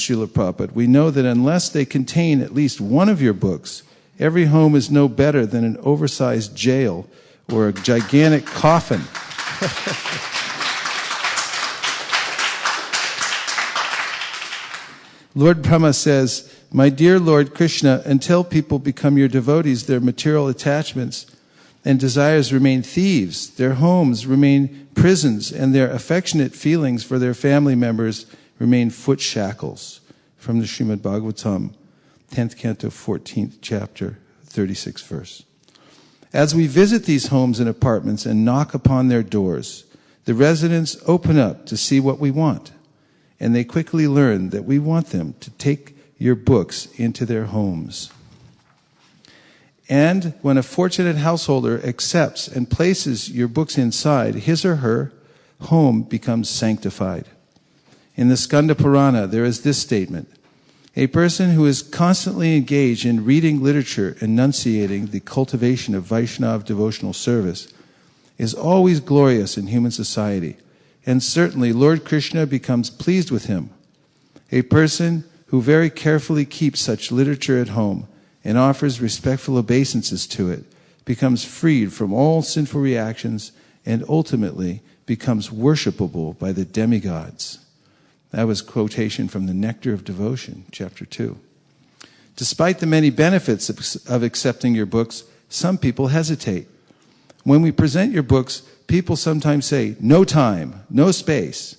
Srila Prabhupada, we know that unless they contain at least one of your books, every home is no better than an oversized jail or a gigantic coffin. Lord Brahma says, "My dear Lord Krishna, until people become your devotees, their material attachments and desires remain thieves, their homes remain prisons, and their affectionate feelings for their family members remain foot shackles." From the Srimad Bhagavatam, 10th Canto, 14th chapter, 36th verse. As we visit these homes and apartments and knock upon their doors, the residents open up to see what we want, and they quickly learn that we want them to take your books into their homes. And when a fortunate householder accepts and places your books inside, his or her home becomes sanctified. In the Skanda Purana, there is this statement: a person who is constantly engaged in reading literature, enunciating the cultivation of Vaishnava devotional service, is always glorious in human society, and certainly Lord Krishna becomes pleased with him. A person who very carefully keeps such literature at home and offers respectful obeisances to it becomes freed from all sinful reactions and ultimately becomes worshipable by the demigods. That was a quotation from the Nectar of Devotion, chapter 2. Despite the many benefits of accepting your books, some people hesitate. When we present your books, people sometimes say, "No time, no space."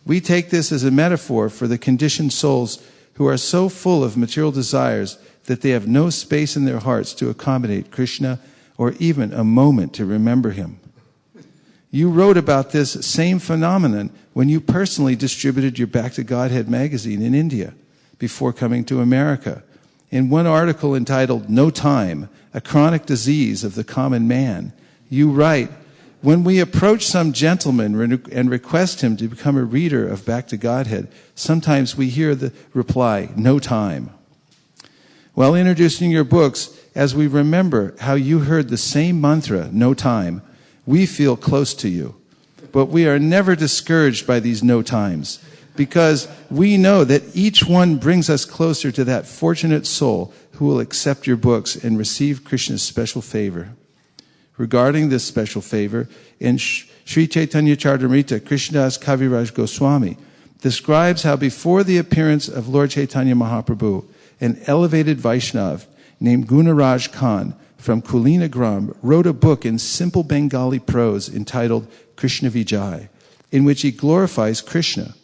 We take this as a metaphor for the conditioned souls who are so full of material desires that they have no space in their hearts to accommodate Krishna or even a moment to remember him. You wrote about this same phenomenon when you personally distributed your Back to Godhead magazine in India before coming to America. In one article entitled "No Time, a Chronic Disease of the Common Man," you write, "When we approach some gentleman and request him to become a reader of Back to Godhead, sometimes we hear the reply, 'No time.' While introducing your books, as we remember how you heard the same mantra, 'No time,' we feel close to you. But we are never discouraged by these no times, because we know that each one brings us closer to that fortunate soul who will accept your books and receive Krishna's special favor." Regarding this special favor, in Sri Chaitanya Charitamrita, Krishnadas Kaviraj Goswami describes how before the appearance of Lord Chaitanya Mahaprabhu, an elevated Vaishnav named Giriraja Khan from Kulinagram wrote a book in simple Bengali prose entitled Krishna Vijay, in which he glorifies Krishna.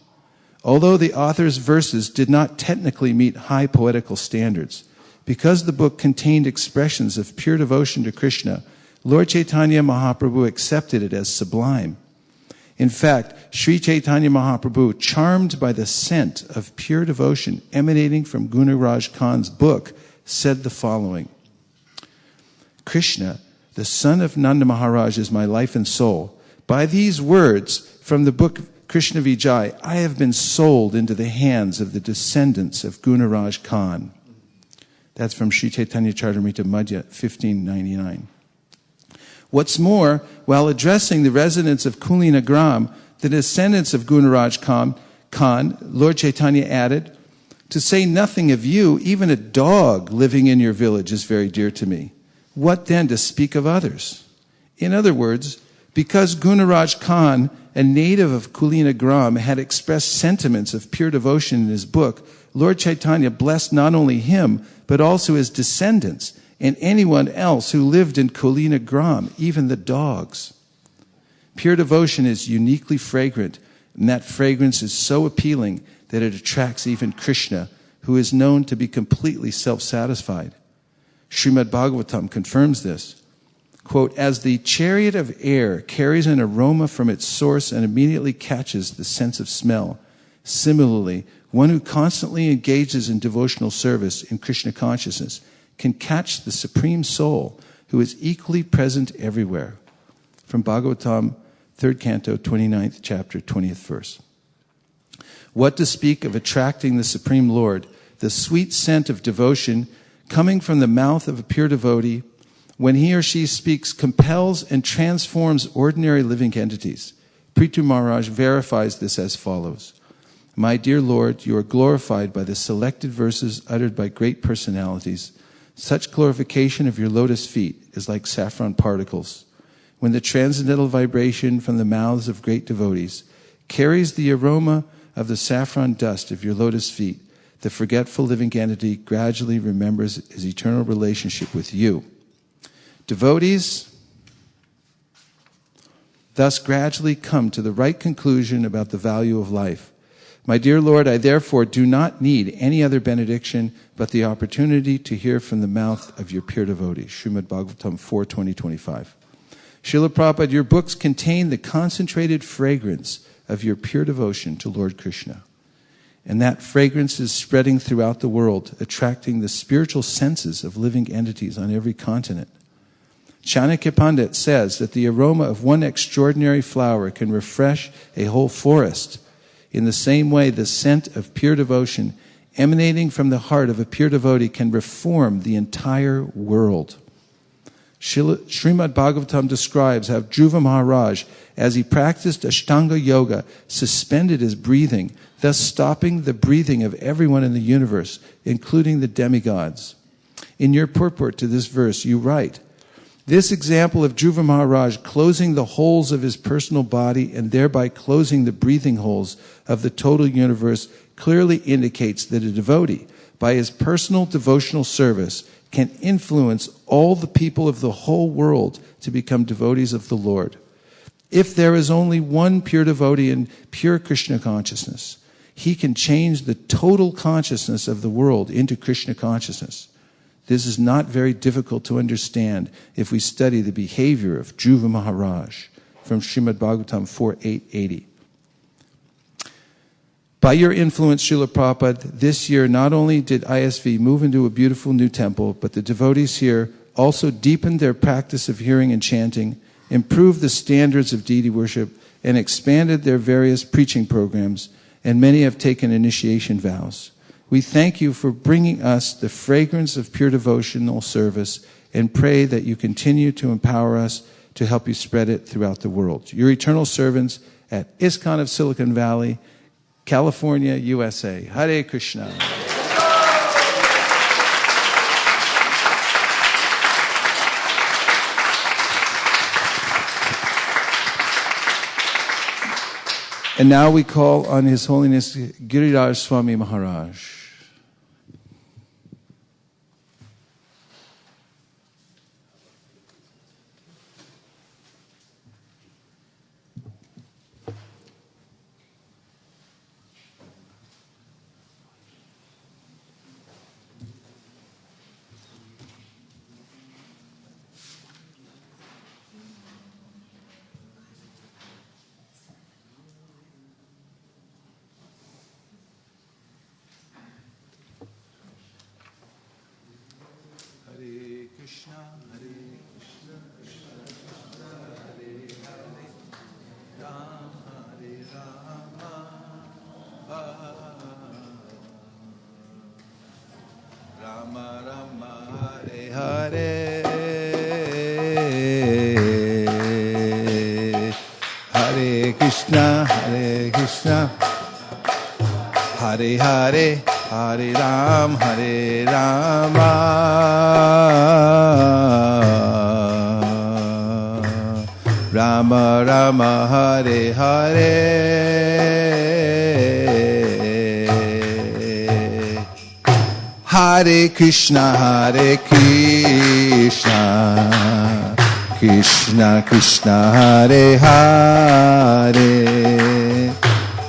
Although the author's verses did not technically meet high poetical standards, because the book contained expressions of pure devotion to Krishna, Lord Chaitanya Mahaprabhu accepted it as sublime. In fact, Sri Chaitanya Mahaprabhu, charmed by the scent of pure devotion emanating from Giriraja Khan's book, said the following: "Krishna, the son of Nanda Maharaj, is my life and soul. By these words from the book Krishna Vijay, I have been sold into the hands of the descendants of Giriraja Khan." That's from Sri Chaitanya Charitamrita Madhya, 1599. What's more, while addressing the residents of Kulinagram, the descendants of Giriraja Khan, Lord Chaitanya added, "To say nothing of you, even a dog living in your village is very dear to me. What then to speak of others?" In other words, because Giriraja Khan, a native of Kulinagram, had expressed sentiments of pure devotion in his book, Lord Chaitanya blessed not only him, but also his descendants and anyone else who lived in Kulinagram, even the dogs. Pure devotion is uniquely fragrant, and that fragrance is so appealing that it attracts even Krishna, who is known to be completely self-satisfied. Srimad Bhagavatam confirms this. Quote, "As the chariot of air carries an aroma from its source and immediately catches the sense of smell, similarly, one who constantly engages in devotional service in Krishna consciousness can catch the Supreme Soul, who is equally present everywhere." From Bhagavatam, 3rd Canto, 29th chapter, 20th verse. What to speak of attracting the Supreme Lord, the sweet scent of devotion coming from the mouth of a pure devotee, when he or she speaks, compels and transforms ordinary living entities. Prithu Maharaj verifies this as follows. My dear Lord, you are glorified by the selected verses uttered by great personalities. Such glorification of your lotus feet is like saffron particles. When the transcendental vibration from the mouths of great devotees carries the aroma of the saffron dust of your lotus feet, the forgetful living entity gradually remembers his eternal relationship with you. Devotees thus gradually come to the right conclusion about the value of life. My dear Lord, I therefore do not need any other benediction but the opportunity to hear from the mouth of your pure devotees. Srimad Bhagavatam 4:20-25. Srila Prabhupada, your books contain the concentrated fragrance of your pure devotion to Lord Krishna. And that fragrance is spreading throughout the world, attracting the spiritual senses of living entities on every continent. Chanakya Pandit says that the aroma of one extraordinary flower can refresh a whole forest. In the same way, the scent of pure devotion emanating from the heart of a pure devotee can reform the entire world. Srimad Bhagavatam describes how Dhruva Maharaj, as he practiced Ashtanga Yoga, suspended his breathing, thus stopping the breathing of everyone in the universe, including the demigods. In your purport to this verse, you write, this example of Dhruva Maharaj closing the holes of his personal body and thereby closing the breathing holes of the total universe clearly indicates that a devotee, by his personal devotional service, can influence all the people of the whole world to become devotees of the Lord. If there is only one pure devotee in pure Krishna consciousness, he can change the total consciousness of the world into Krishna consciousness. This is not very difficult to understand if we study the behavior of Dhruva Maharaj from Srimad Bhagavatam 4:880. By your influence, Srila Prabhupada, this year not only did ISV move into a beautiful new temple, but the devotees here also deepened their practice of hearing and chanting, improved the standards of deity worship, and expanded their various preaching programs, and many have taken initiation vows. We thank you for bringing us the fragrance of pure devotional service and pray that you continue to empower us to help you spread it throughout the world. Your eternal servants at ISKCON of Silicon Valley, California, USA. Hare Krishna. And now we call on His Holiness Giriraja Swami Maharaj. Krishna, Hare Krishna, Hare Hare, Hare Ram, Hare Rama, Rama Rama, Hare Hare, Hare Krishna, Hare Krishna, Krishna Krishna, Hare Hare,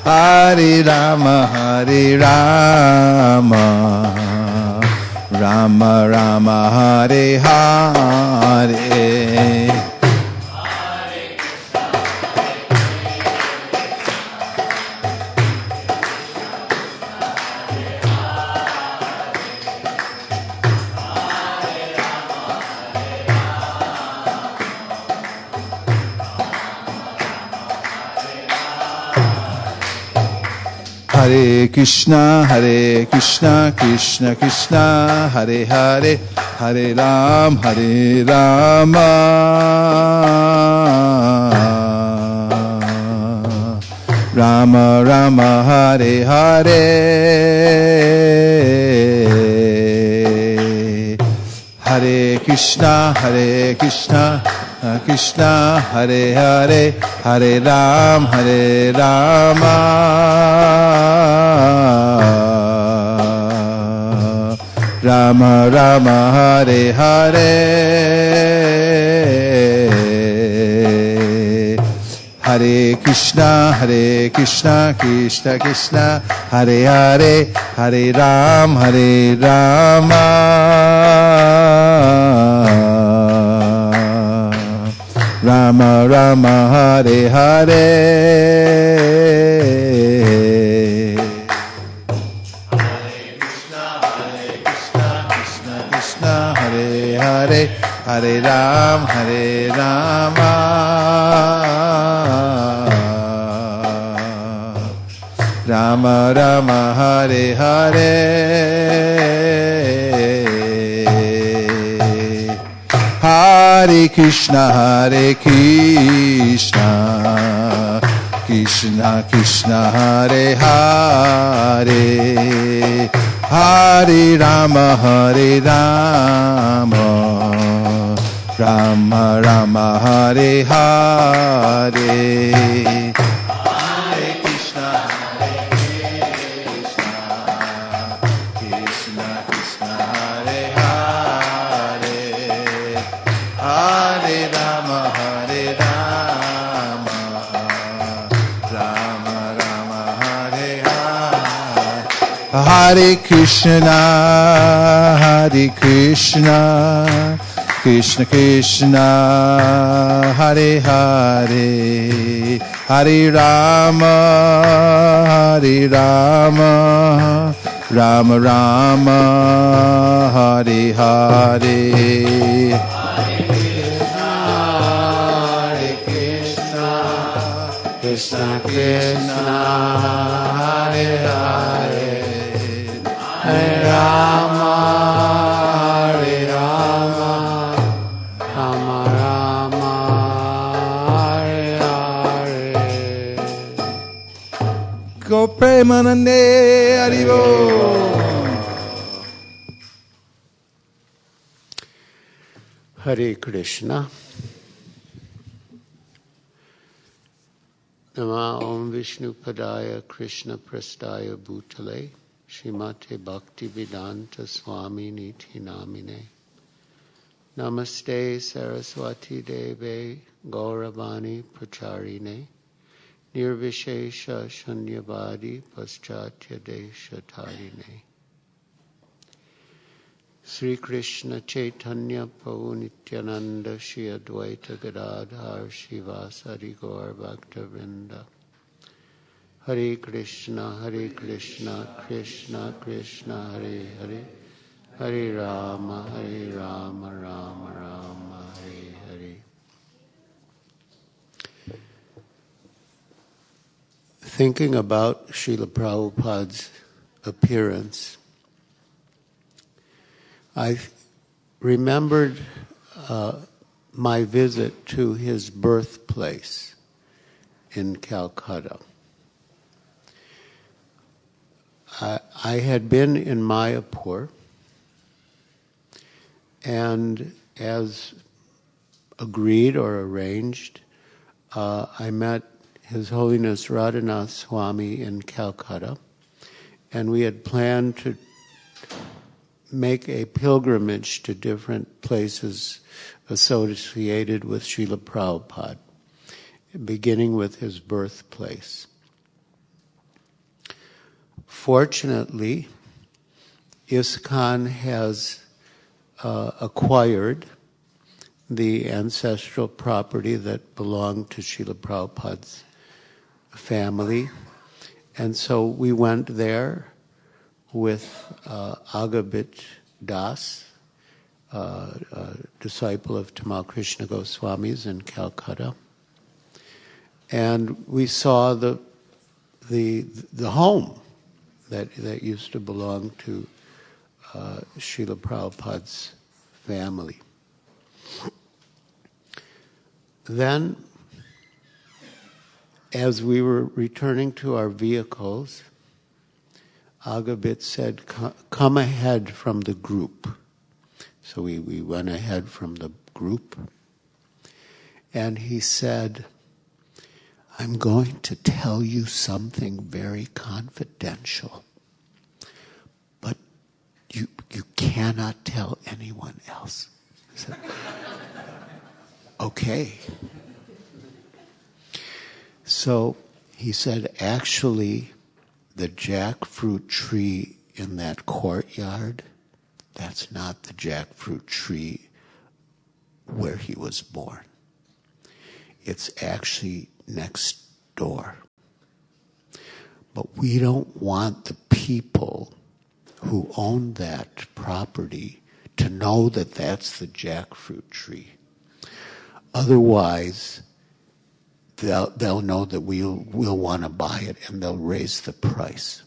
Hare Rama, Hare Rama, Rama Rama, Hare Hare. Hare Krishna, Krishna Krishna, Hare Hare, Hare Rama, Rama Rama Hare Hare, Hare Krishna Krishna Hare Hare, Hare Rama, Rama Rama Hare Hare, Hare Krishna Krishna Krishna Hare Hare, Hare Rama, Rama Rama Hare Hare, Krishna Krishna Hare Hare, Hare Rama, Rama Rama Hare Hare, Hare Krishna Krishna Krishna Hare Hare, Hare Rama Rama Rama Hare Hare, Hare Krishna Krishna Krishna Hare Hare, Hare Rama Rama Rama Hare Hare, Hare Krishna Krishna Krishna Hare Hare, Hare Rama Rama Rama Hare Hare, Krishna Krishna Hare Hare, Hare Rama Rama Rama Hare Hare. Go Premanande Haribo. Hare Krishna. Nama Om Vishnu Padaya Krishna Prastaya Bhutale Srimate Bhakti Vedanta Swami Niti Namine. Namaste Saraswati Deve Gauravani Pracharine Nirvishesha Shunyavadi Paschatya Desha Tarine. Sri Krishna Chaitanya Prabhu Nityananda Shri Advaita Gadadhar Shri Vasari Gaur Bhakta Vrinda. Hare Krishna Krishna Krishna Hare Hare, Hare Rama Rama Rama Hare Hare. Thinking about Srila Prabhupada's appearance, I remembered my visit to his birthplace in Calcutta. I had been in Mayapur, and as agreed or arranged, I met His Holiness Radhanath Swami in Calcutta, and we had planned to make a pilgrimage to different places associated with Srila Prabhupada, beginning with his birthplace. Fortunately, ISKCON has acquired the ancestral property that belonged to Srila Prabhupada's family, and so we went there with Agabit Das, a disciple of Tamal Krishna Goswami's in Calcutta, and we saw the home that used to belong to Srila Prabhupada's family. Then as we were returning to our vehicles, Agabit said, come ahead from the group. So we went ahead from the group. And he said, I'm going to tell you something very confidential. But you cannot tell anyone else. I said, okay. So he said, actually, the jackfruit tree in that courtyard, that's not the jackfruit tree where he was born. It's actually next door. But we don't want the people who own that property to know that that's the jackfruit tree. Otherwise, they'll know that we'll want to buy it and they'll raise the price.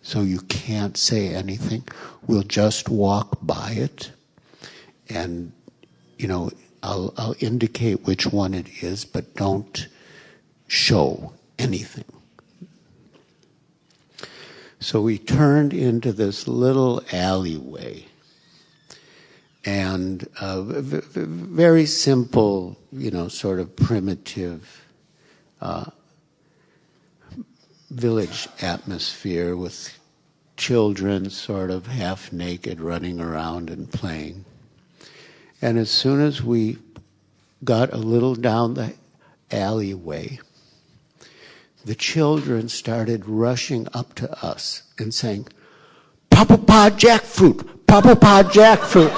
So you can't say anything. We'll just walk by it and, I'll indicate which one it is, but don't show anything. So we turned into this little alleyway, and very simple, sort of primitive village atmosphere with children sort of half naked running around and playing. And as soon as we got a little down the alleyway, the children started rushing up to us and saying, Prabhupada jackfruit! Prabhupada jackfruit!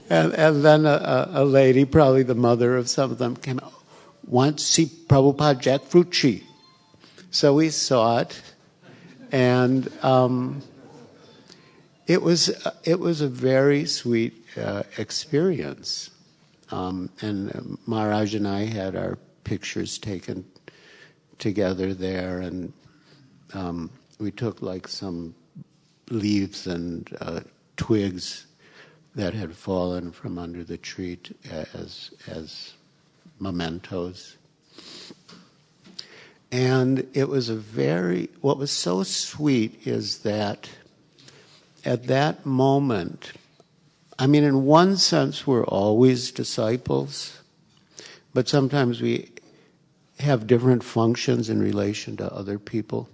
and then a lady, probably the mother of some of them, came out, want to see Prabhupada jackfruit tree. So we saw it, and it was a very sweet experience. And Maharaj and I had our pictures taken together there, and we took like some leaves and twigs that had fallen from under the tree as mementos. And it was what was so sweet is that at that moment, in one sense, we're always disciples, but sometimes we have different functions in relation to other people.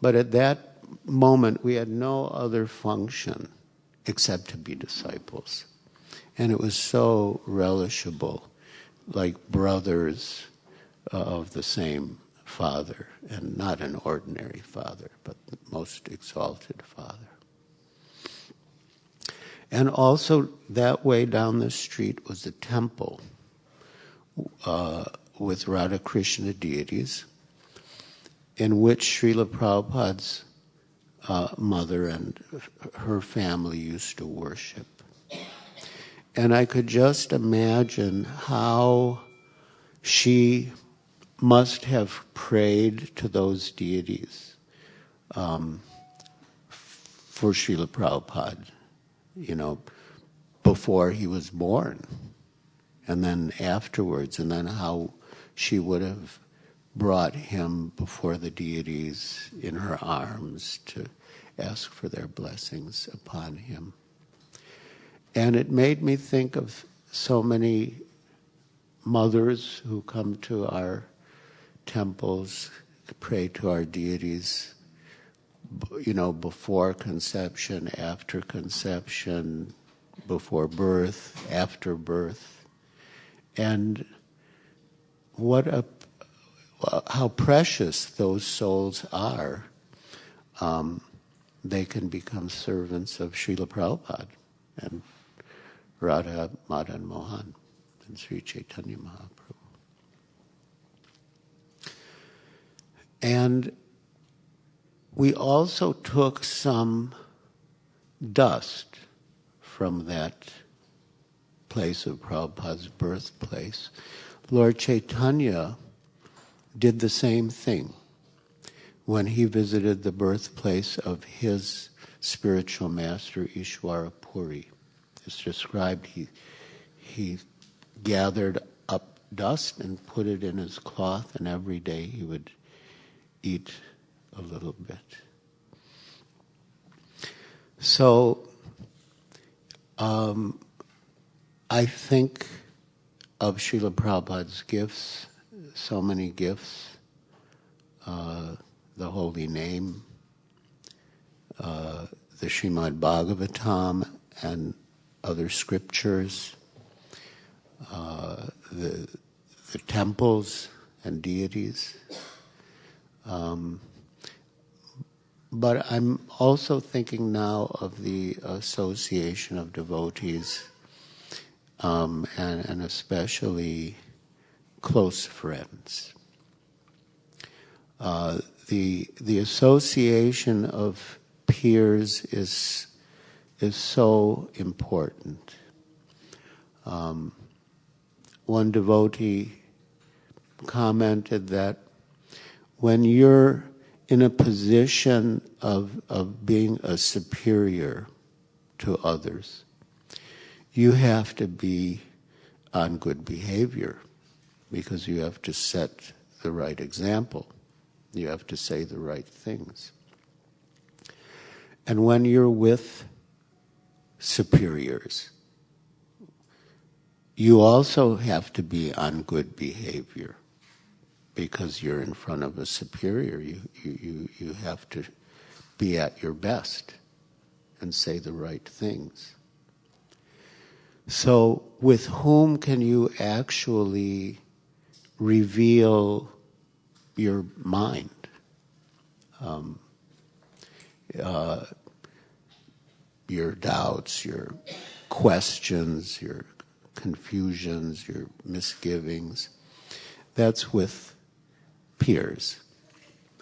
But at that moment, we had no other function except to be disciples. And it was so relishable, like brothers of the same Father, and not an ordinary Father, but the most exalted Father. And also that way down the street was a temple with Radha Krishna deities, in which Srila Prabhupada's mother and her family used to worship. And I could just imagine how she must have prayed to those deities for Srila Prabhupada, before he was born, and then afterwards, and then how she would have brought him before the deities in her arms to ask for their blessings upon him. And it made me think of so many mothers who come to our temples, pray to our deities, before conception, after conception, before birth, after birth. And how precious those souls are. They can become servants of Srila Prabhupada and Radha, Madan Mohan, and Sri Chaitanya Mahaprabhu. And we also took some dust from that place of Prabhupada's birthplace. Lord Chaitanya did the same thing when he visited the birthplace of his spiritual master Ishwara Puri. It's described he gathered up dust and put it in his cloth, and every day he would eat a little bit. So I think of Srila Prabhupada's gifts, so many gifts, the holy name, the Srimad Bhagavatam and other scriptures, the temples and deities. But I'm also thinking now of the association of devotees, and especially close friends. The association of peers is so important. One devotee commented that when you're in a position of being a superior to others, you have to be on good behavior because you have to set the right example. You have to say the right things. And when you're with superiors, you also have to be on good behavior because you're in front of a superior. You have to be at your best and say the right things. So with whom can you actually reveal your mind? Your doubts, your questions, your confusions, your misgivings. That's with peers.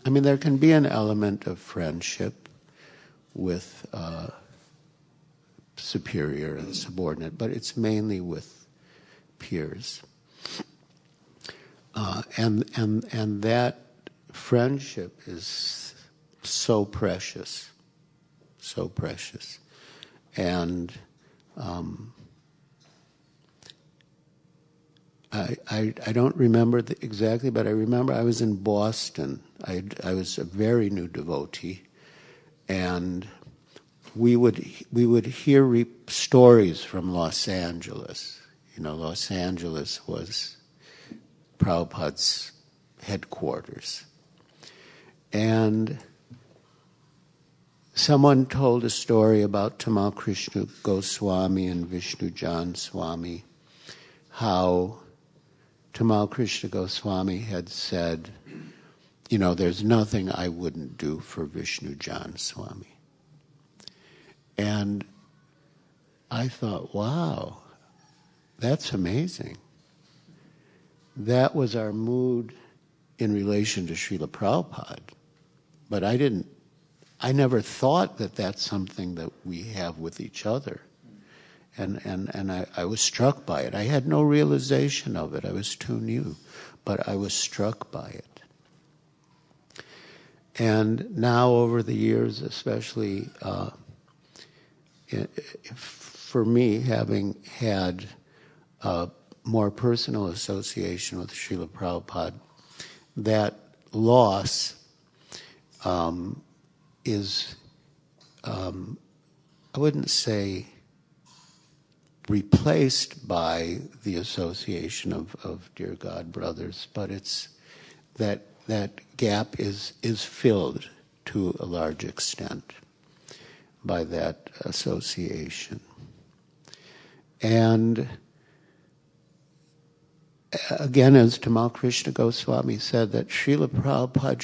I mean, there can be an element of friendship with superior and subordinate, but it's mainly with peers. And that friendship is so precious, so precious. And I don't remember exactly, but I remember I was in Boston. I was a very new devotee, and we would hear stories from Los Angeles. You know, Los Angeles was Prabhupada's headquarters. And someone told a story about Tamal Krishna Goswami and Vishnu Jan Swami, how Tamal Krishna Goswami had said, you know, there's nothing I wouldn't do for Vishnu Jan Swami. And I thought, wow, that's amazing. That was our mood in relation to Srila Prabhupada. But I never thought that that's something that we have with each other. And I was struck by it. I had no realization of it. I was too new. But I was struck by it. And now over the years, especially for me, having had a more personal association with Srila Prabhupada, that loss is, I wouldn't say replaced by the association of dear God brothers, but it's that gap is filled to a large extent by that association. And again, as Tamal Krishna Goswami said, that Srila Prabhupada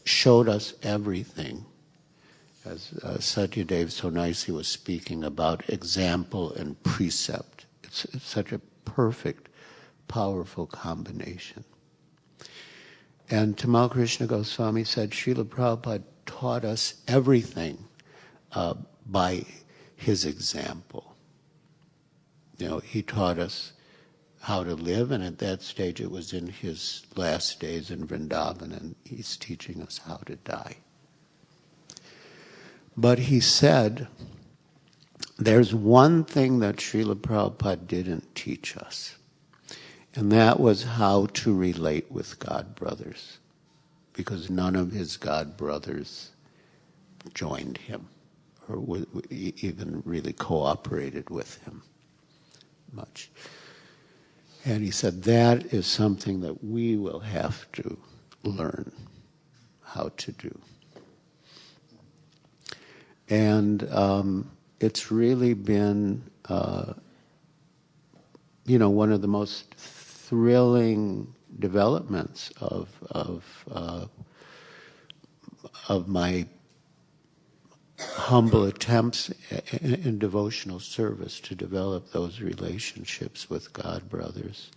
showed us everything. As Satyadev so nicely was speaking about example and precept. It's such a perfect, powerful combination. And Tamal Krishna Goswami said Srila Prabhupada taught us everything by his example. You know, he taught us how to live, and at that stage it was in his last days in Vrindavan, and he's teaching us how to die. But he said, there's one thing that Srila Prabhupada didn't teach us, and that was how to relate with God brothers, because none of his God brothers joined him or even really cooperated with him much. And he said that is something that we will have to learn how to do. And it's really been, one of the most thrilling developments of my humble attempts in devotional service to develop those relationships with God brothers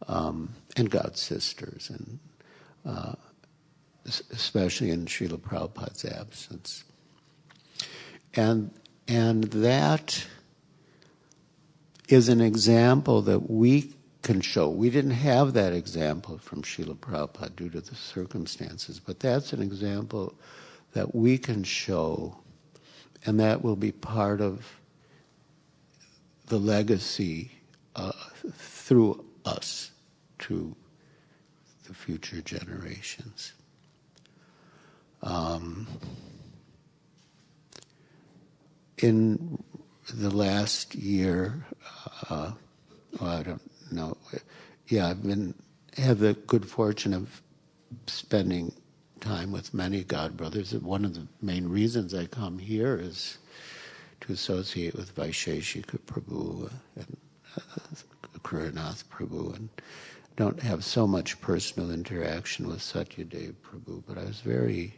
and God sisters, and especially in Srila Prabhupada's absence. And that is an example that we can show. We didn't have that example from Srila Prabhupada due to the circumstances, but that's an example that we can show, and that will be part of the legacy through us to the future generations. In the last year, I don't know. Yeah, I've had the good fortune of spending time with many God brothers. One of the main reasons I come here is to associate with Vaisesika Prabhu and Giriraja Prabhu, and don't have so much personal interaction with Satyadev Prabhu, but I was very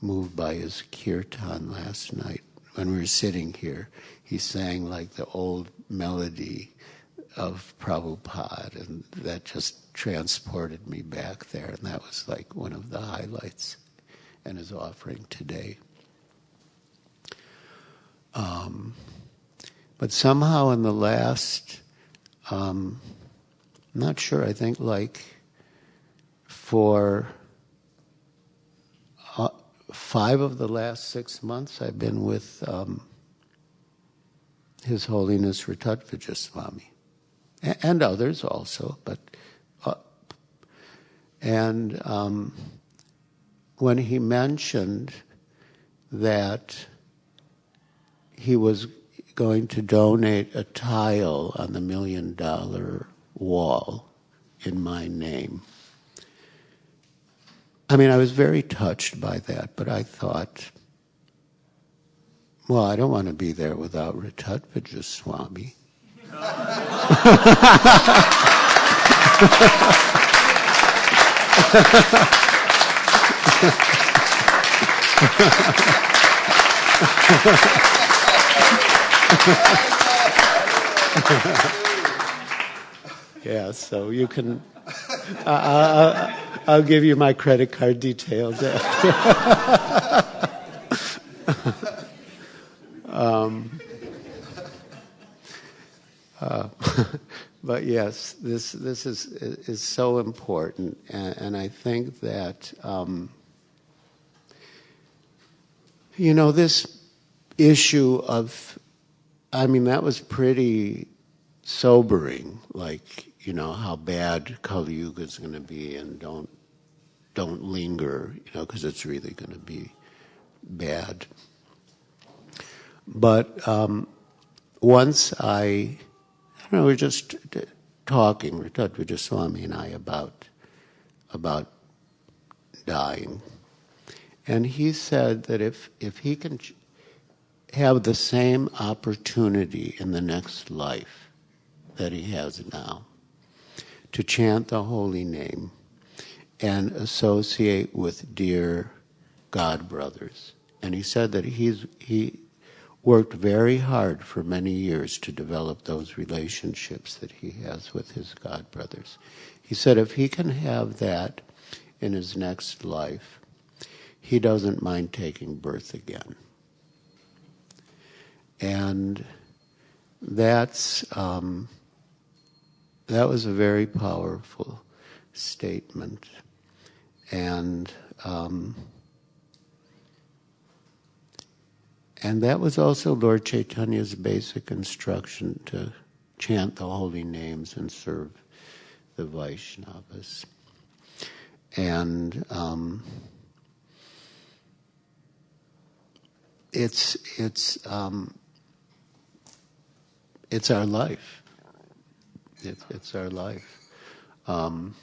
moved by his kirtan last night. When we were sitting here, he sang like the old melody of Prabhupada, and that just transported me back there, and that was like one of the highlights in his offering today. But somehow in the last, I'm not sure, I think like for 5 of the last 6 months, I've been with His Holiness Ritatvija Swami, and others also. But when he mentioned that he was going to donate a tile on the $1 Million wall in my name, I mean, I was very touched by that, but I thought, well, I don't want to be there without Ritatvija Swami. Yeah, so you can... I'll give you my credit card details after. But yes, this is so important, and I think that this issue of, I mean, that was pretty sobering, like, how bad Kali Yuga is going to be, and don't linger, because it's really going to be bad. But once I don't know, we were just talking, Ritatvija Swami and I, about dying, and he said that if he can have the same opportunity in the next life that he has now, to chant the holy name and associate with dear God brothers. And he said that he worked very hard for many years to develop those relationships that he has with his God brothers. He said if he can have that in his next life, he doesn't mind taking birth again. And that was a very powerful statement. And And that was also Lord Chaitanya's basic instruction, to chant the holy names and serve the Vaishnavas. And it's our life. It's our life. And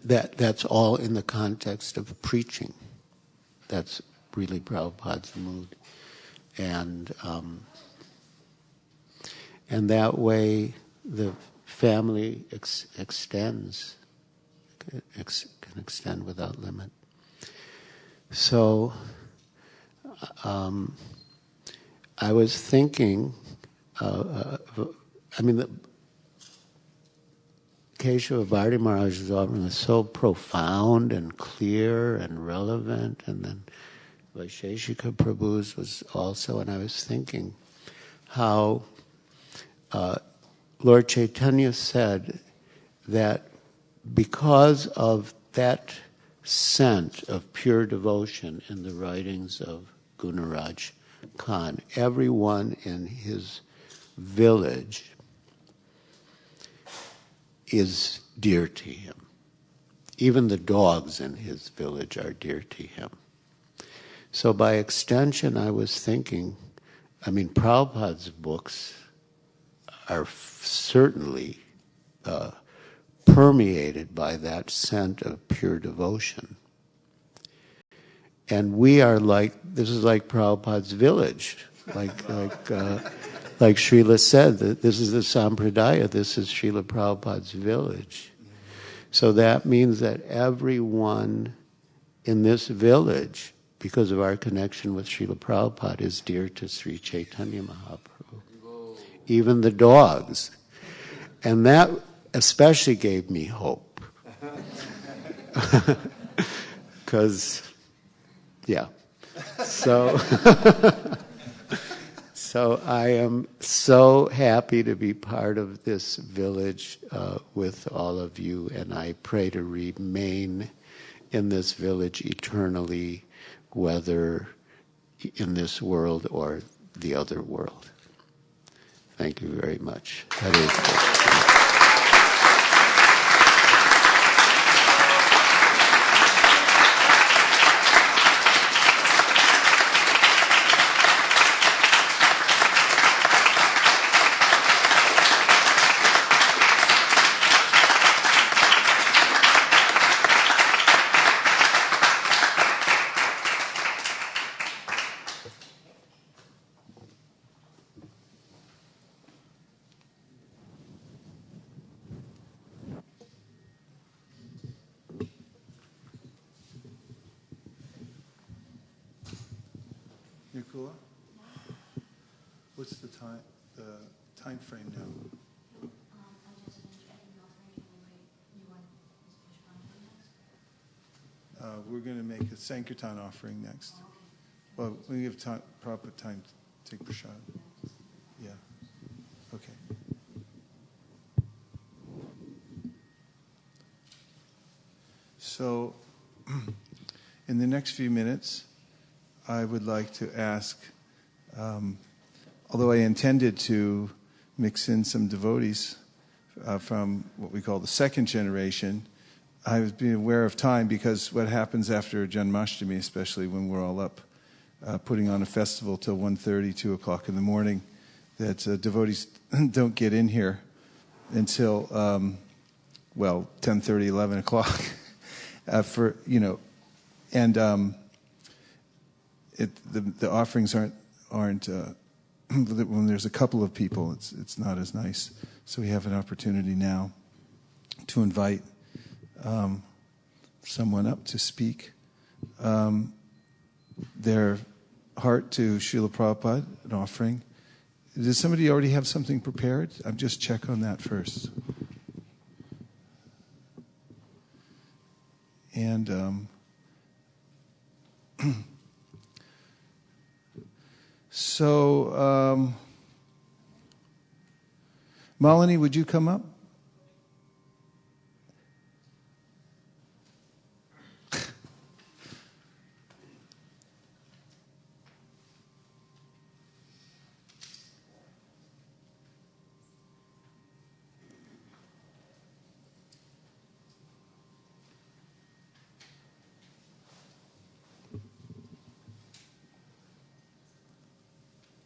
that's all in the context of preaching. That's really Prabhupada's mood. And that way the family extends, can extend without limit. So I was thinking, the Kesava Bharati Maharaj's offering was so profound and clear and relevant, and then Vaisesika Prabhu's was also, and I was thinking how Lord Chaitanya said that because of that scent of pure devotion in the writings of Giriraja Khan, everyone in his village is dear to him. Even the dogs in his village are dear to him. So by extension, I was thinking, Prabhupada's books are certainly permeated by that scent of pure devotion. And we are this is like Prabhupada's village. Like Srila said, that this is the Sampradaya, this is Srila Prabhupada's village. So that means that everyone in this village, because of our connection with Srila Prabhupada, is dear to Sri Chaitanya Mahaprabhu. Even the dogs. And that especially gave me hope. Because, yeah. So I am so happy to be part of this village with all of you, and I pray to remain in this village eternally, whether in this world or the other world. Thank you very much. That is Nicola? What's the time frame now? We're going to make a Sankirtan offering next. Well, we have proper time to take prasad. Yeah. Okay. So, in the next few minutes, I would like to ask, although I intended to mix in some devotees from what we call the second generation, I was being aware of time, because what happens after Janmashtami, especially when we're all up putting on a festival till 1:30, 2 o'clock in the morning, that devotees don't get in here until 10:30, 11 o'clock. The offerings aren't when there's a couple of people, it's not as nice. So we have an opportunity now to invite someone up to speak their heart to Srila Prabhupada, an offering. Does somebody already have something prepared? I'll just check on that first. And so, Malini, would you come up?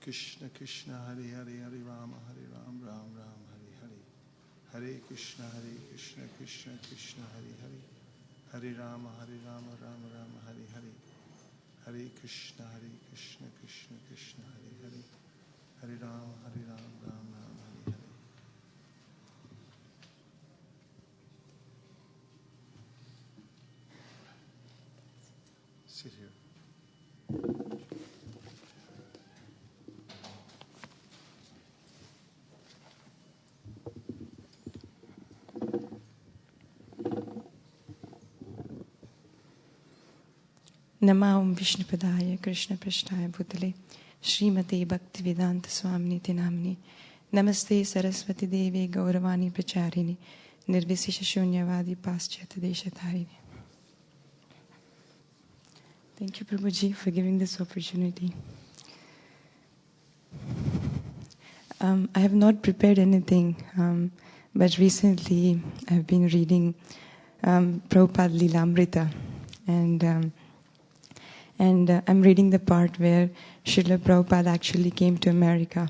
Krishna Krishna Hare Hare Hare Rama Ram Ram Hare Hare. Hare Krishna Krishna Krishna Hare Hare. Hare Rama Rama Ram Hare Hare. Hare Krishna Krishna Krishna Hare Hare. Hare Rama Ram Ram Hare Hare. Sit here. Namam Vishnupadaya Krishna Prashtaya Bhutale Srimate Bhaktivedanta Swamini Namini Namaste Saraswati Devi Gauravani Pracharini Nirvisesha Shunyavadi Paschata Deshatharini. Thank you, Prabhuji, for giving this opportunity. I have not prepared anything, but recently I've been reading Prabhupada Lilamrita, and I'm reading the part where Srila Prabhupada actually came to America.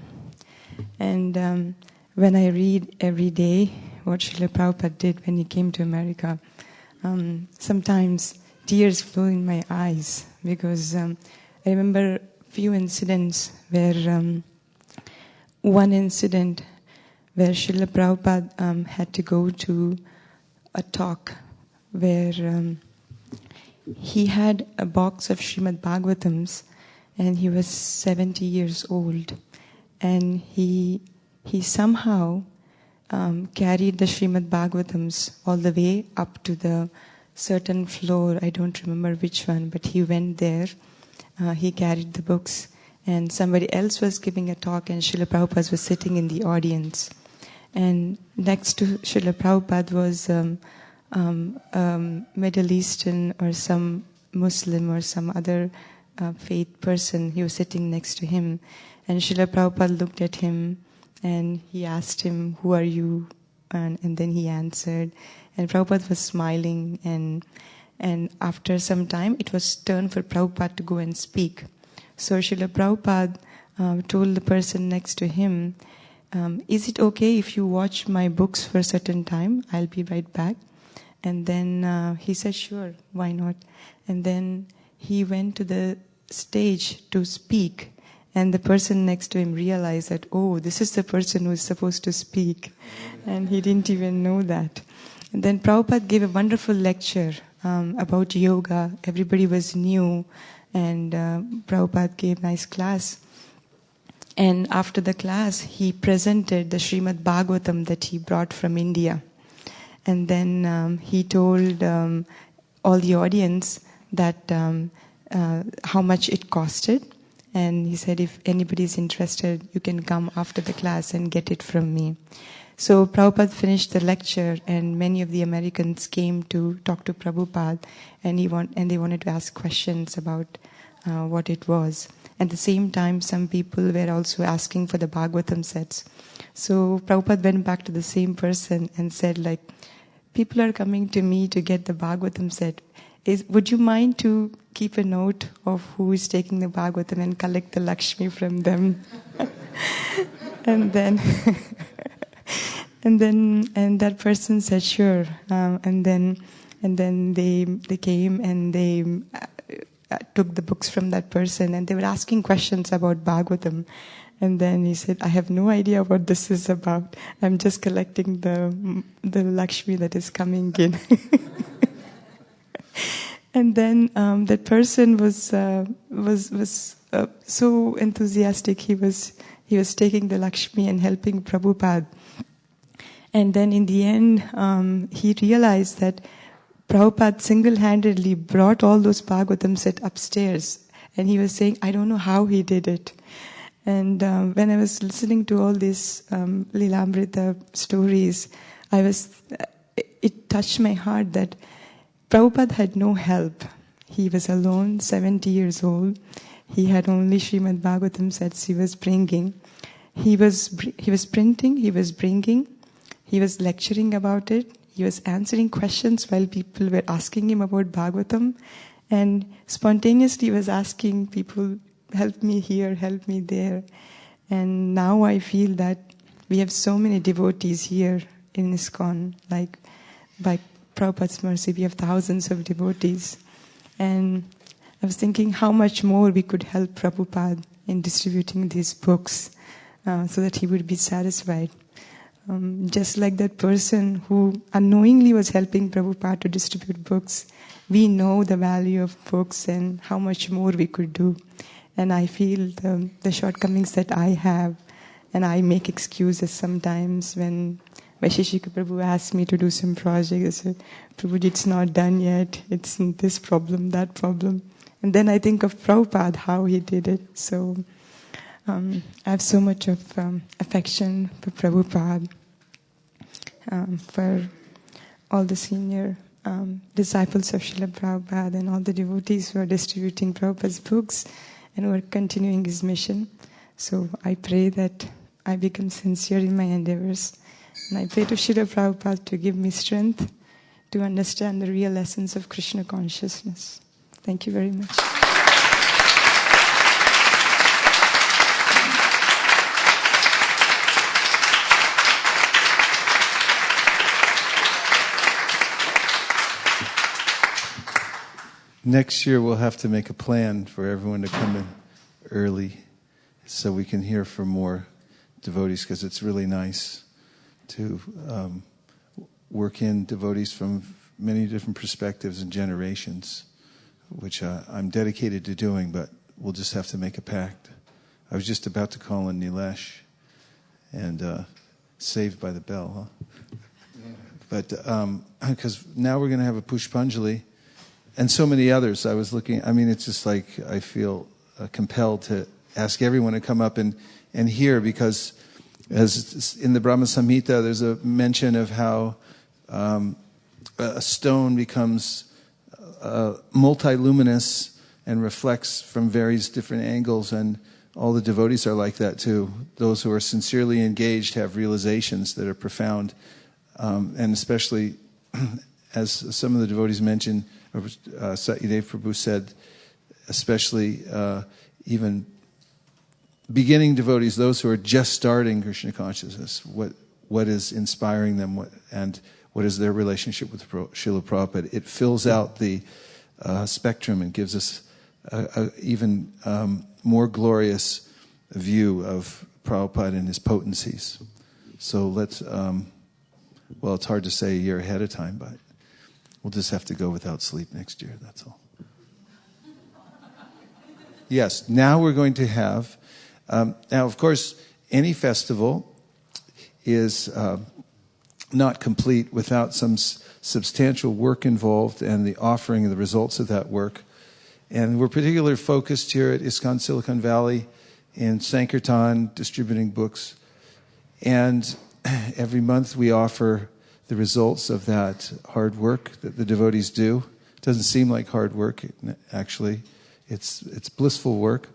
And when I read every day what Srila Prabhupada did when he came to America, sometimes tears flow in my eyes, because I remember a few incidents where one incident where Srila Prabhupada had to go to a talk where he had a box of Srimad Bhagavatams, and he was 70 years old, and he somehow carried the Srimad Bhagavatams all the way up to the certain floor. I don't remember which one, but he went there. He carried the books, and somebody else was giving a talk, and Srila Prabhupada was sitting in the audience. And next to Srila Prabhupada was Middle Eastern or some Muslim or some other faith person. He was sitting next to him, and Srila Prabhupada looked at him and he asked him, "Who are you?" And then he answered, and Prabhupada was smiling, and after some time it was turn for Prabhupada to go and speak. So Srila Prabhupada told the person next to him, "Is it okay if you watch my books for a certain time? I'll be right back." And then he said, "Sure, why not?" And then he went to the stage to speak, and the person next to him realized that, oh, this is the person who is supposed to speak, and he didn't even know that. And then Prabhupada gave a wonderful lecture about yoga. Everybody was new, and Prabhupada gave a nice class. And after the class, he presented the Srimad Bhagavatam that he brought from India. And then he told all the audience that how much it costed. And he said, if anybody is interested, you can come after the class and get it from me. So Prabhupada finished the lecture, and many of the Americans came to talk to Prabhupada, and they wanted to ask questions about what it was. At the same time, some people were also asking for the Bhagavatam sets. So Prabhupada went back to the same person and said, like, people are coming to me to get the Bhagavatam set. Would you mind to keep a note of who is taking the Bhagavatam and collect the Lakshmi from them? and that person said, sure. And then they came and they took the books from that person, and they were asking questions about Bhagavatam. And then he said, I have no idea what this is about. I'm just collecting the Lakshmi that is coming in. And then that person was so enthusiastic. He was taking the Lakshmi and helping Prabhupada. And then in the end, he realized that Prabhupada single-handedly brought all those Bhagavatam set upstairs. And he was saying, I don't know how he did it. And when I was listening to all these Lilamrita stories, it touched my heart that Prabhupada had no help. He was alone, 70 years old. He had only Srimad Bhagavatam sets he was bringing. He was printing, he was bringing, he was lecturing about it, he was answering questions while people were asking him about Bhagavatam, and spontaneously was asking people help me here, help me there. And now I feel that we have so many devotees here in ISKCON, like by Prabhupada's mercy, we have thousands of devotees. And I was thinking how much more we could help Prabhupada in distributing these books so that he would be satisfied. Just like that person who unknowingly was helping Prabhupada to distribute books, we know the value of books and how much more we could do. And I feel the shortcomings that I have, and I make excuses sometimes when Vaisesika Prabhu asked me to do some project. I said, Prabhu, it's not done yet. It's this problem, that problem. And then I think of Prabhupada, how he did it. So I have so much of affection for Prabhupada, for all the senior disciples of Srila Prabhupada and all the devotees who are distributing Prabhupada's books and who are continuing his mission. So I pray that I become sincere in my endeavors. And I pray to Srila Prabhupada to give me strength to understand the real essence of Krishna consciousness. Thank you very much. Next year we'll have to make a plan for everyone to come in early so we can hear from more devotees, because it's really nice to work in devotees from many different perspectives and generations, which I'm dedicated to doing, but we'll just have to make a pact. I was just about to call in Nilesh, and saved by the bell, huh? But because now we're going to have a Pushpanjali, and so many others. I was looking, it's just like I feel compelled to ask everyone to come up and hear, because as in the Brahma Samhita, there's a mention of how a stone becomes multiluminous and reflects from various different angles, and all the devotees are like that too. Those who are sincerely engaged have realizations that are profound, and especially as some of the devotees mentioned, Satyadev Prabhu said, especially even beginning devotees, those who are just starting Krishna consciousness, what is inspiring them, and what is their relationship with Srila Prabhupada. It fills out the spectrum and gives us a even more glorious view of Prabhupada and his potencies. So let's, well, it's hard to say a year ahead of time, but we'll just have to go without sleep next year, that's all. Yes, now we're going to have, now of course, any festival is not complete without some substantial work involved and the offering of the results of that work. And we're particularly focused here at ISKCON Silicon Valley in Sankirtan, distributing books. And every month we offer the results of that hard work that the devotees do. It doesn't seem like hard work, actually. It's blissful work.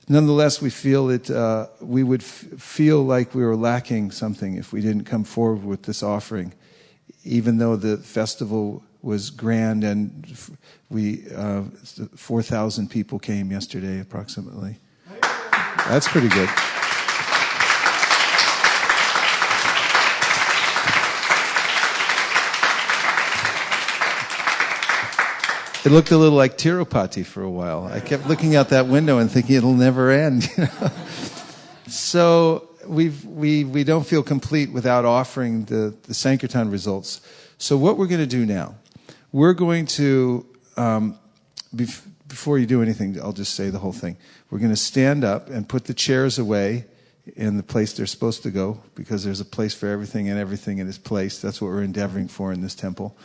Nonetheless, we feel that we would feel like we were lacking something if we didn't come forward with this offering, even though the festival was grand and 4,000 people came yesterday approximately. That's pretty good. It looked a little like Tirupati for a while. I kept looking out that window and thinking it'll never end. So we don't feel complete without offering the Sankirtan results. So what we're going to do now, we're going to, before you do anything, I'll just say the whole thing. We're going to stand up and put the chairs away in the place they're supposed to go, because there's a place for everything and everything in its place. That's what we're endeavoring for in this temple.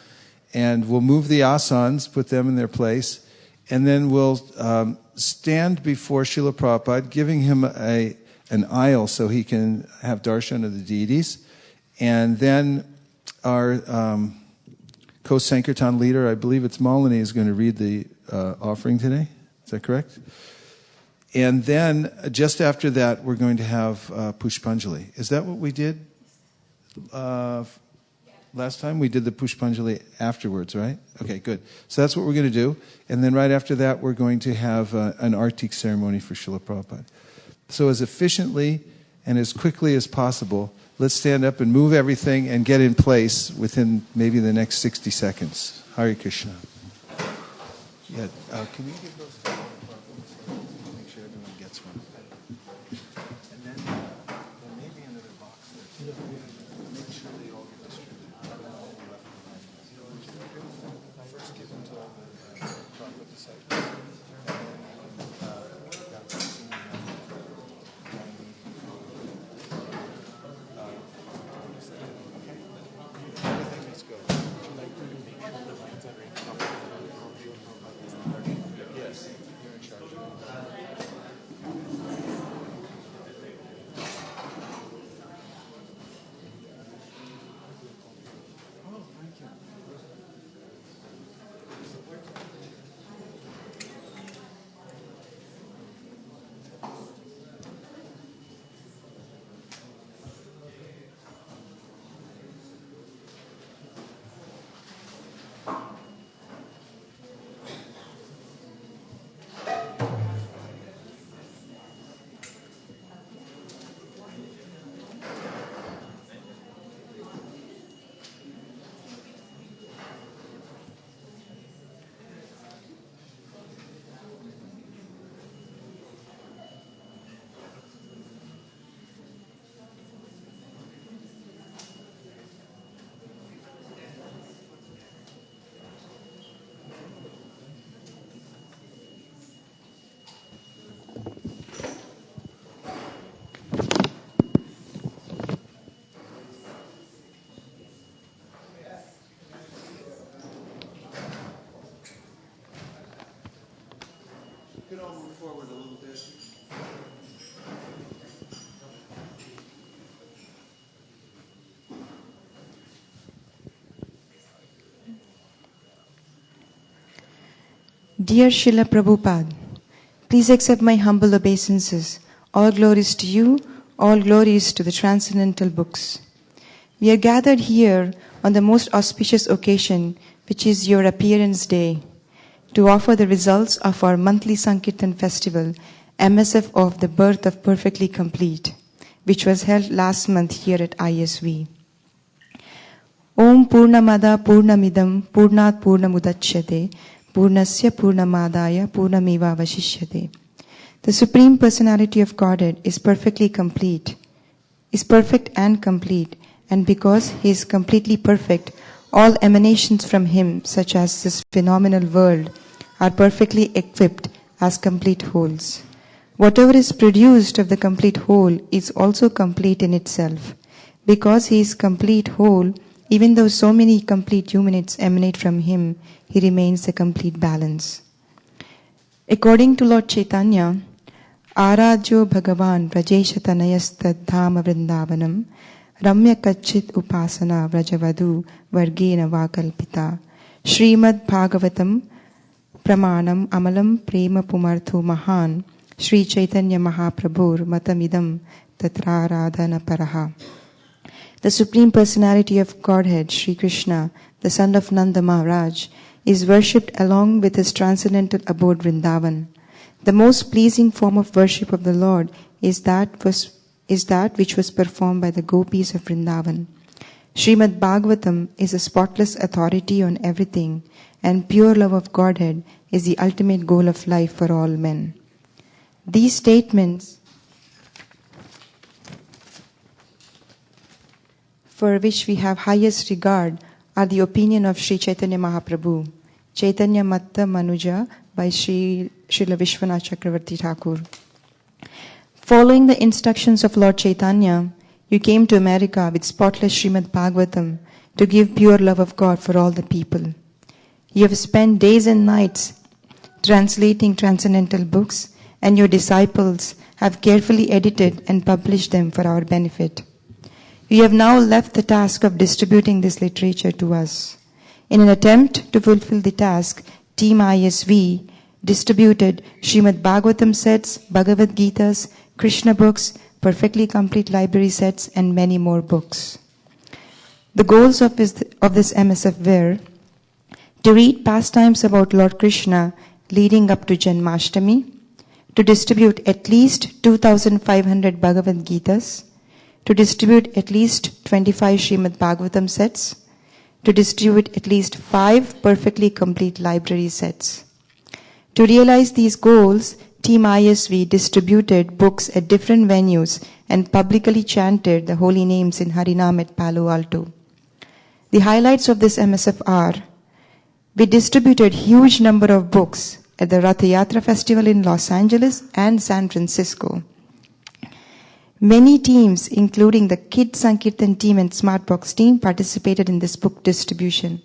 And we'll move the asanas, put them in their place, and then we'll stand before Srila Prabhupada, giving him an aisle so he can have darshan of the deities. And then our co-Sankirtan leader, I believe it's Malini, is going to read the offering today. Is that correct? And then just after that, we're going to have Pushpanjali. Is that what we did? Last time we did the Pushpanjali afterwards, right? Okay, good. So that's what we're going to do. And then right after that, we're going to have an Artik ceremony for Srila Prabhupada. So as efficiently and as quickly as possible, let's stand up and move everything and get in place within maybe the next 60 seconds. Hare Krishna. Yeah, can we give those to all the Prabhupada? Make sure everyone gets one. And then there may be another box there. Make sure they all get distributed. First give them to all the Prabhupada disciples. Everything is go. Would you like to make sure the lines are in Yes, you're in charge of it. Oh, thank you. You can all move forward a little bit. Dear Srila Prabhupada, please accept my humble obeisances. All glories to you, all glories to the transcendental books. We are gathered here on the most auspicious occasion, which is your appearance day, to offer the results of our monthly Sankirtan festival, MSF of the birth of Perfectly Complete, which was held last month here at ISV. Om Purnamada Purnamidam Purnat Purnamudachyate Purnasya Purnamadaya Purnameva Vashishyate. The Supreme Personality of Godhead is perfectly complete, is perfect and complete, and because He is completely perfect, all emanations from Him, such as this phenomenal world, are perfectly equipped as complete wholes. Whatever is produced of the complete whole is also complete in itself. Because He is complete whole, even though so many complete units emanate from Him, He remains the complete balance. According to Lord Chaitanya, Aradjo Bhagavan Vrajeshatanayastad Dhama Vrindavanam Ramya Kachit Upasana Vrajavadu Vargena Vakalpita Srimad Bhagavatam Pramanam Amalam Prema Pumarthu Mahan Sri Chaitanya Mahaprabhur Matamidam Tatraradhana Paraha. The Supreme Personality of Godhead, Sri Krishna, the son of Nanda Maharaj, is worshipped along with his transcendental abode Vrindavan. The most pleasing form of worship of the Lord is that which was performed by the gopis of Vrindavan. Srimad Bhagavatam is a spotless authority on everything, and pure love of Godhead is the ultimate goal of life for all men. These statements, for which we have highest regard, are the opinion of Sri Chaitanya Mahaprabhu, Chaitanya Matta Manuja by Srila Vishwanath Chakravarti Thakur. Following the instructions of Lord Chaitanya, you came to America with spotless Srimad Bhagavatam to give pure love of God for all the people. You have spent days and nights translating transcendental books, and your disciples have carefully edited and published them for our benefit. We have now left the task of distributing this literature to us. In an attempt to fulfill the task, Team ISV distributed Srimad Bhagavatam sets, Bhagavad Gitas, Krishna books, perfectly complete library sets, and many more books. The goals of this MSF were to read pastimes about Lord Krishna leading up to Janmashtami, to distribute at least 2,500 Bhagavad Gitas, to distribute at least 25 Srimad Bhagavatam sets, to distribute at least 5 perfectly complete library sets. To realize these goals, Team ISV distributed books at different venues and publicly chanted the holy names in Harinam at Palo Alto. The highlights of this MSF are: we distributed huge number of books at the Ratha Yatra Festival in Los Angeles and San Francisco. Many teams, including the Kid Sankirtan team and Smartbox team, participated in this book distribution.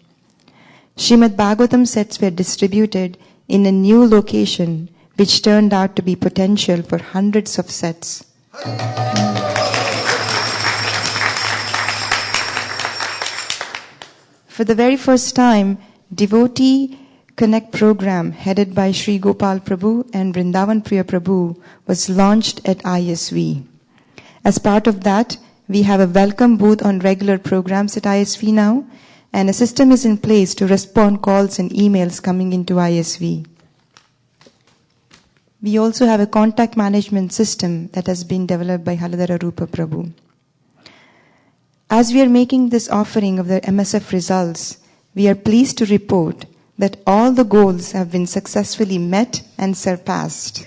Srimad Bhagavatam sets were distributed in a new location, which turned out to be potential for hundreds of sets. For the very first time, Devotee Connect program headed by Sri Gopal Prabhu and Vrindavan Priya Prabhu was launched at ISV. As part of that, we have a welcome booth on regular programs at ISV now, and a system is in place to respond calls and emails coming into ISV. We also have a contact management system that has been developed by Haladhara Rupa Prabhu. As we are making this offering of the MSF results, we are pleased to report that all the goals have been successfully met and surpassed.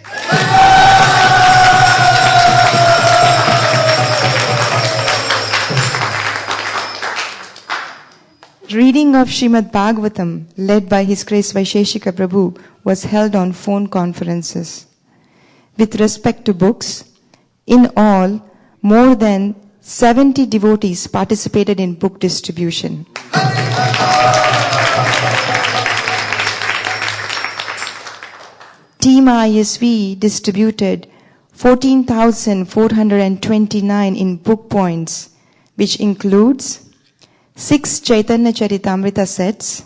Reading of Srimad Bhagavatam, led by His Grace Vaisesika Prabhu, was held on phone conferences. With respect to books, in all, more than 70 devotees participated in book distribution. Team ISV distributed 14,429 in book points, which includes 6 Chaitanya Charitamrita sets,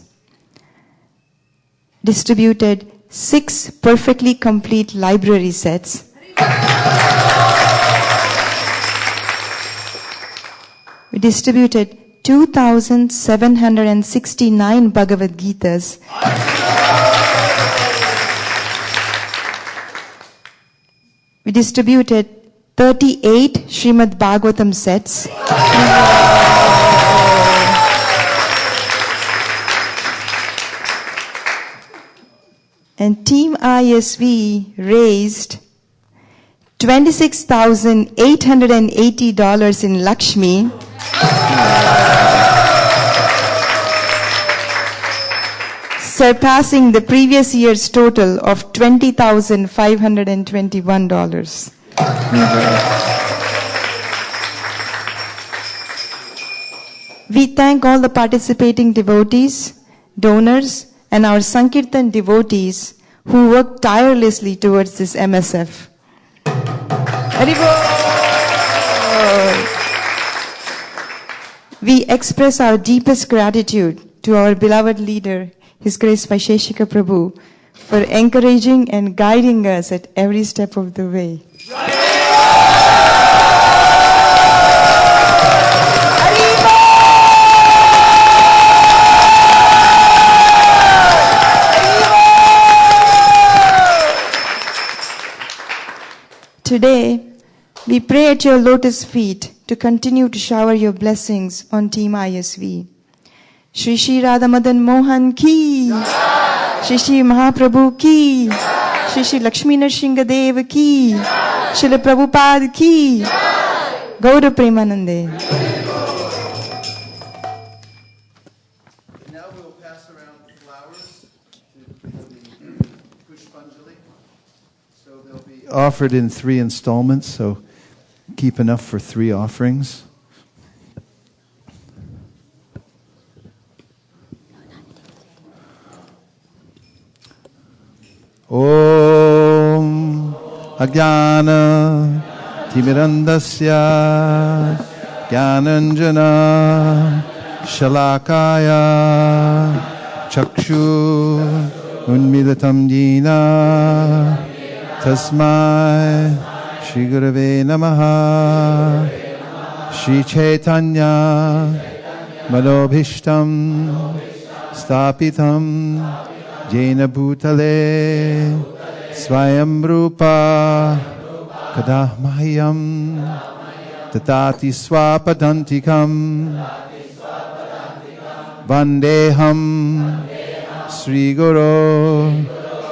distributed 6 perfectly complete library sets, we distributed 2,769 Bhagavad Gitas, we distributed 38 Srimad Bhagavatam sets, and Team ISV raised $26,880 in Lakshmi, surpassing the previous year's total of $20,521. We thank all the participating devotees, donors, and our Sankirtan devotees who work tirelessly towards this MSF. We express our deepest gratitude to our beloved leader, His Grace Vaisesika Prabhu, for encouraging and guiding us at every step of the way. Today, we pray at your lotus feet to continue to shower your blessings on Team ISV. Shri Shri Radha Madan Mohan ki, Shri Shri Mahaprabhu ki, Shri Shri Lakshmi Narsingha Dev ki, Srila Prabhupada ki, Gaura Premanande. Now we'll pass around flowers to the Pushpanjali. So they'll be offered in 3 installments, so keep enough for 3 offerings. Om Ajnana Timirandasya Jnananjana Shalakaya Chakshu Unmilatam Jina Tasmai Shri Gurave Namaha Shri Chaitanya Manobhishtam Stapitam Jena Bhutale Swayam Rupa Kadahmayam Tatati Swapadantikam Vandeham Sri Guru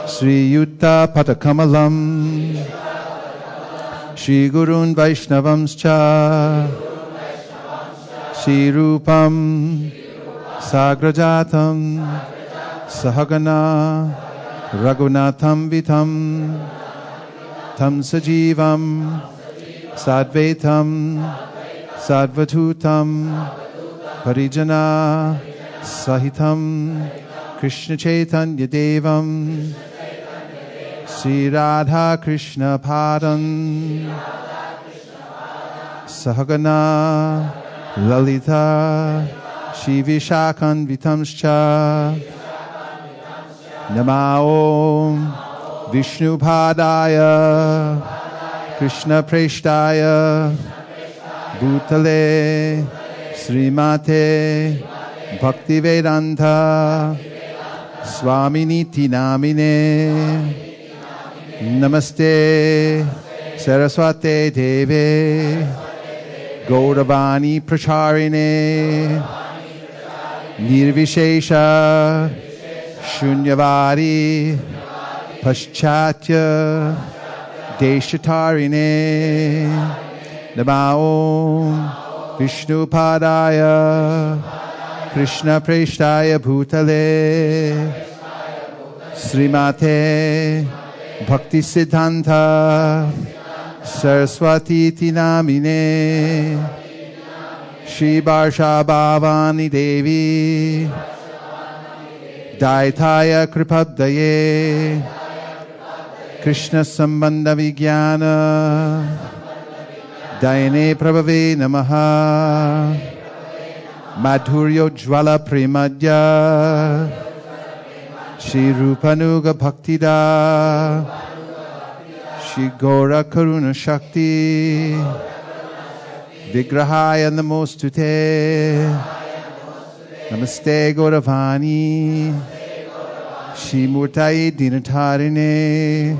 Sri Yutta Patakamalam Shri Gurun Vaishnavamscha Shri Rupam Sagrajatam Sahagana Raghunatham Vitam Tam Sajivam Sadvaitam Sadvatutam Parijana Sahitam Krishna Chaitanya Devam Sri Radha Krishna Padan Sahagana Lalita Shri Vishakan Vitamscha Namao Vishnu Padaya Krishna Preshtaya Bhutale Srimate Bhaktivedanta Swami Niti Namine Namaste Saraswate Deve Gauravani Pracharine Nirvishesha Shunyavadi Paschatya Deshatarine Namao Vishnu Padaya Krishna Preshtaya Bhutale Srimate Bhakti Siddhanta Saraswati Tinamine Shri Barsha Bhavani Devi Daitaya Kripabdaye Krishna Sambandha Vijnana Dayane Prabhave Namaha Madhuryo Jvala Premadya Shri Rupanuga Bhaktida Shri Gora Karuna Shakti Vigrahaya Namostute Namaste Gauravani Shri Murtai Dinatarine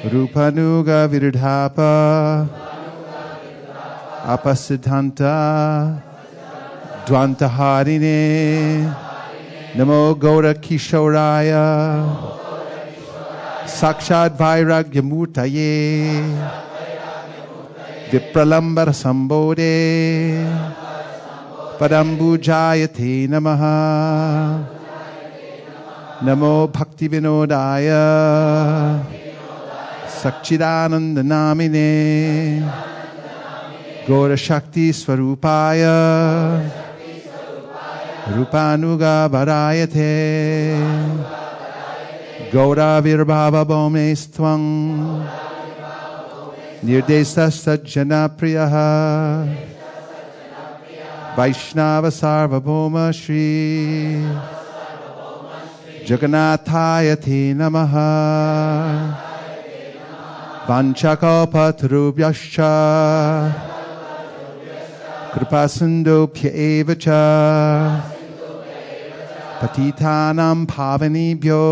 Rupanuga Viridhapa Apasiddhanta Dvantaharine Namo Gaura Kishoraya Sakshad Vairagya Murtaye Vipralambar Sambode Padambu Jayate Namaha Namo Bhakti Vinodaya Sakchidananda Namine Gaura Shakti Swarupaya Rupanuga Varayate Gaura Virbhava Bhomestvang Nirdesa Sajjana Priyaha Vaishnava Sarvabhoma Shri Jagannathaya Te Namaha Vanchakalpatarubhyascha Kripasindobhya evacha Patitanam Pavanebhyo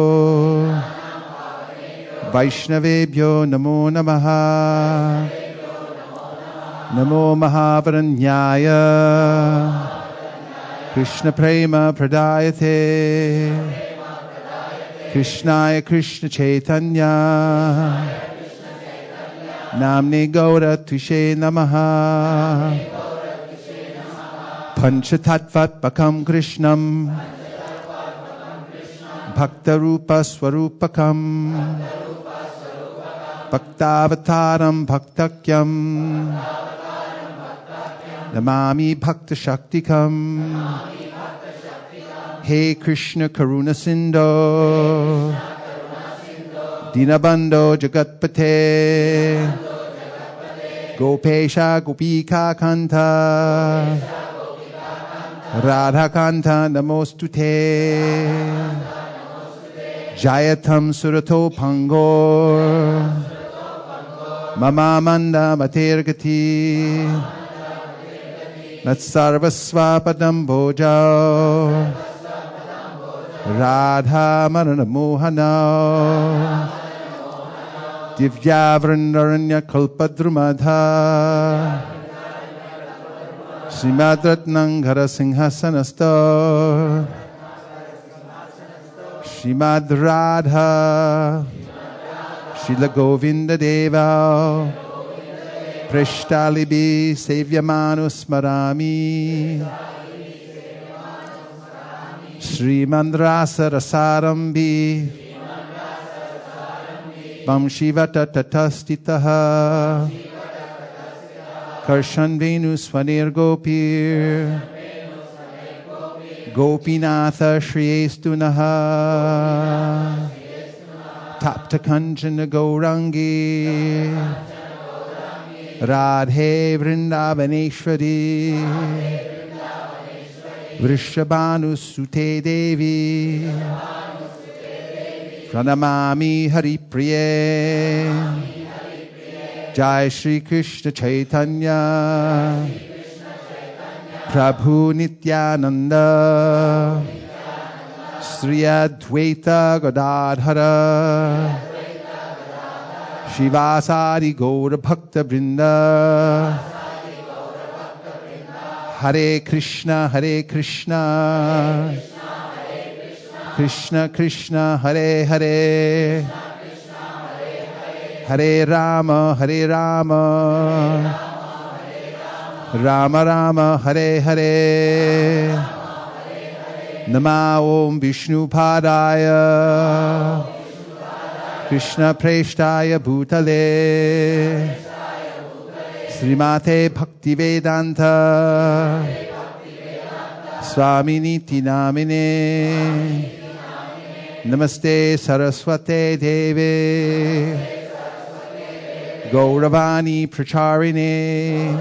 Vaishnavebhyo Namo Namaha Namo Mahavaranyaya Krishna Prema Pradayate Krishnaya Krishna Chaitanya Namne Gaura Tushe Namaha Panchatattvatmakam Krishnam Bhaktarupa Swarupakam Bhaktavataram Bhaktakyam Namami Bhakta Shaktikam Hey Krishna Karuna Sindho Dinabandho Jagatpate Gopesha Gopika Kanta Radha Kanta Namostute Jayatam Surato Pangor Mama Manda Matergati Matsarvasvapadam bhojao Radha Marana Mohana Divya Vrindaranya Kalpadrumadha Srimadratnangara Sinhasanasta Srimad Radha Srila Govinda Deva Prishtalibi Sevyamanu Smarami Srimandrasa Rasarambi Vamshivata Tatastitaha Karshan Venu Swanir Gopir Gopinatha Shriyestunaha Tapta Kanchana Gaurangi Radhe Vrindavaneshwari Vrishabhanu Sute Devi Pranamami Hari Priye Jai Shri Krishna Chaitanya Prabhu Nityananda Sri Advaita Gadadhara Shivasari Gaura Bhakta Vrinda Hare Krishna Krishna Krishna Hare Hare Hare Rama Rama Rama Hare Hare Nama Om Vishnu Padaya Krishna Preshtaya Bhutale Srimate Bhaktivedanta Swami Niti Namine Namaste Saraswate Deve Gauravani Pracharine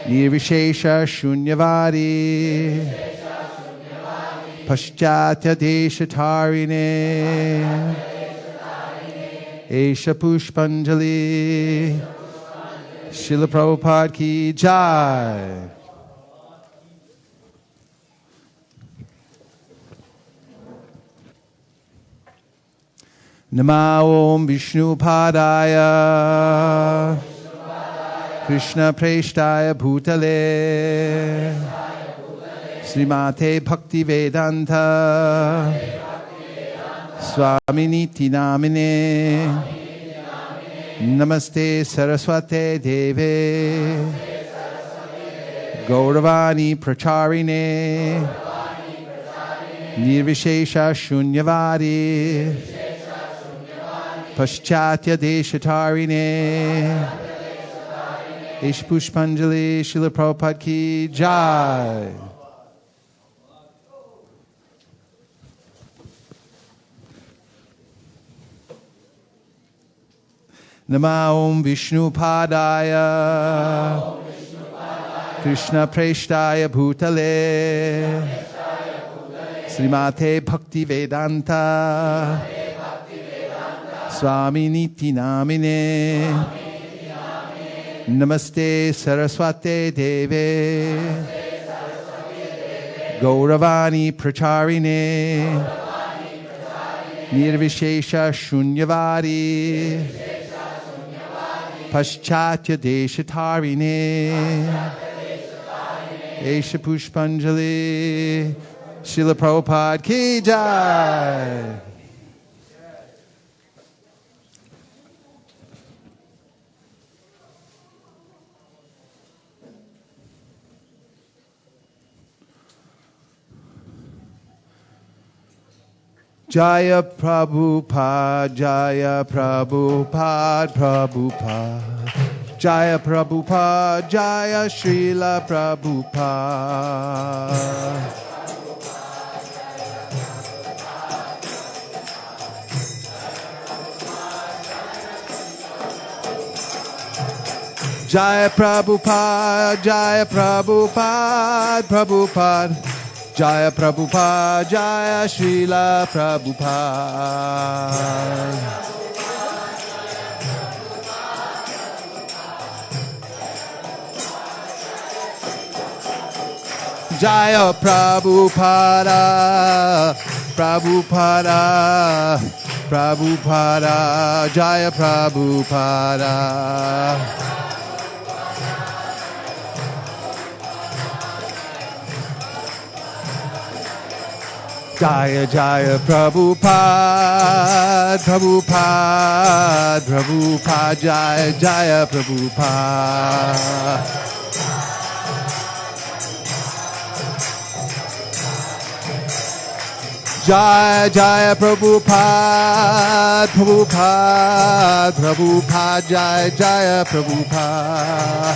Nirvishesha Shunyavadi Paschatya Deshatarine Esha Pushpanjali Srila Prabhupada ki Jai. Nama Om Vishnu Padaya Krishna Preshtaya Bhutale Srimate Bhaktivedanta Swami Niti Namine Namaste Saraswate Deve Gauravani Pracharine Nirvishesha Shunyavadi Paschatya Deshatarine Ish Pushpanjali Srila Prabhupada ki Jai. Nama Om Vishnu Padaya Krishna Preshtaya Bhutale Srimate Bhaktivedanta Swami Niti Namine Namaste Saraswate Deve Gauravani Pracharine Nirvishesha Shunyavadi Paschatya Deshatarine Esha Pushpanjali Srila Prabhupada ki Jai. Jaya Prabhupada, Jaya Prabhupada, Prabhupada. Jaya Prabhupada, Jaya Srila Prabhupada. Jaya Prabhupada, Jaya Prabhupada, Prabhupada. Jaya Prabhupada, Jaya Srila Prabhupada. Jaya Prabhupada, Prabhupada, Prabhupada, Jaya Prabhupada. Jaya Jaya Prabhupada, Prabhupada, Prabhupada, Jaya Jaya Prabhupada. Jaya Jaya Prabhupada, Prabhupada, Prabhupada, Jaya Jaya Prabhupada.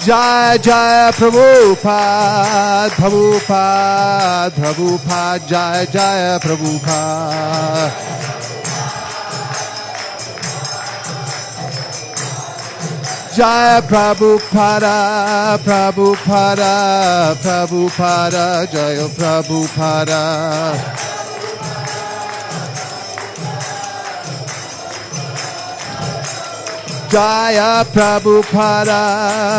Jaya Jaya Prabhupada, Prabhupada, Prabhupada, Jaya Jaya Prabhupada. Jaya Prabhupada, Prabhupada, Prabhupada, Jaya Prabhupada. Jaya Prabhupada,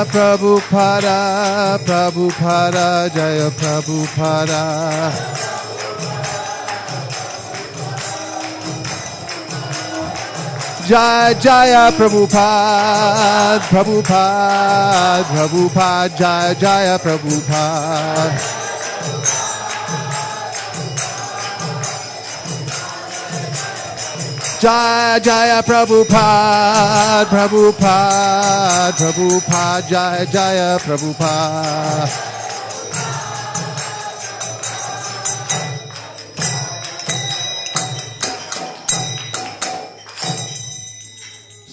Prabhupada, Prabhupada, Jaya Prabhupada. Jaya Jaya Prabhupada, Prabhupada, Prabhupada, Jaya Jaya Prabhupada. Jaya Jaya Prabhupada, Prabhupada, Prabhupada, Jaya Jaya Prabhupada.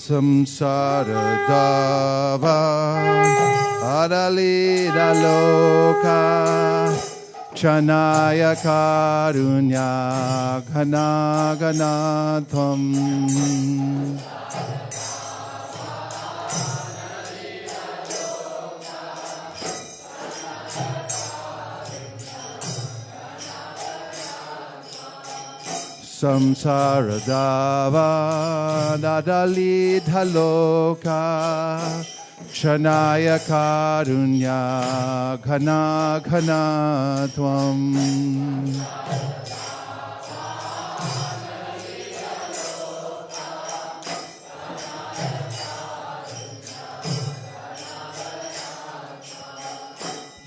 Samsara Dava Adalita Loka Chanaya Karunya Ghana Ganatham Samsara Dava Dadalita Loka Chanaya Karunya Ghana Ghana Tvam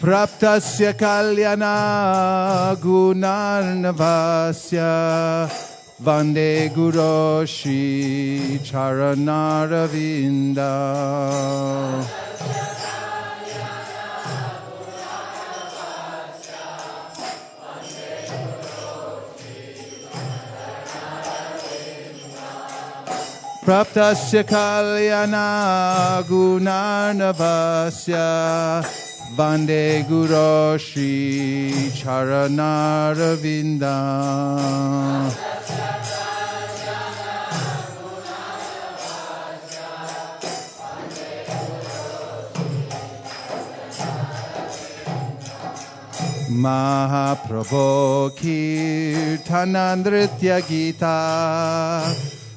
Praptasya Kalyana Gunarnavasya Vande Guru Shri Charanaravinda. Praptasya Kalyana Gunarnavasya Vande Guru Shri Charanaravinda. Mahaprabhu Kirtanandritya Gita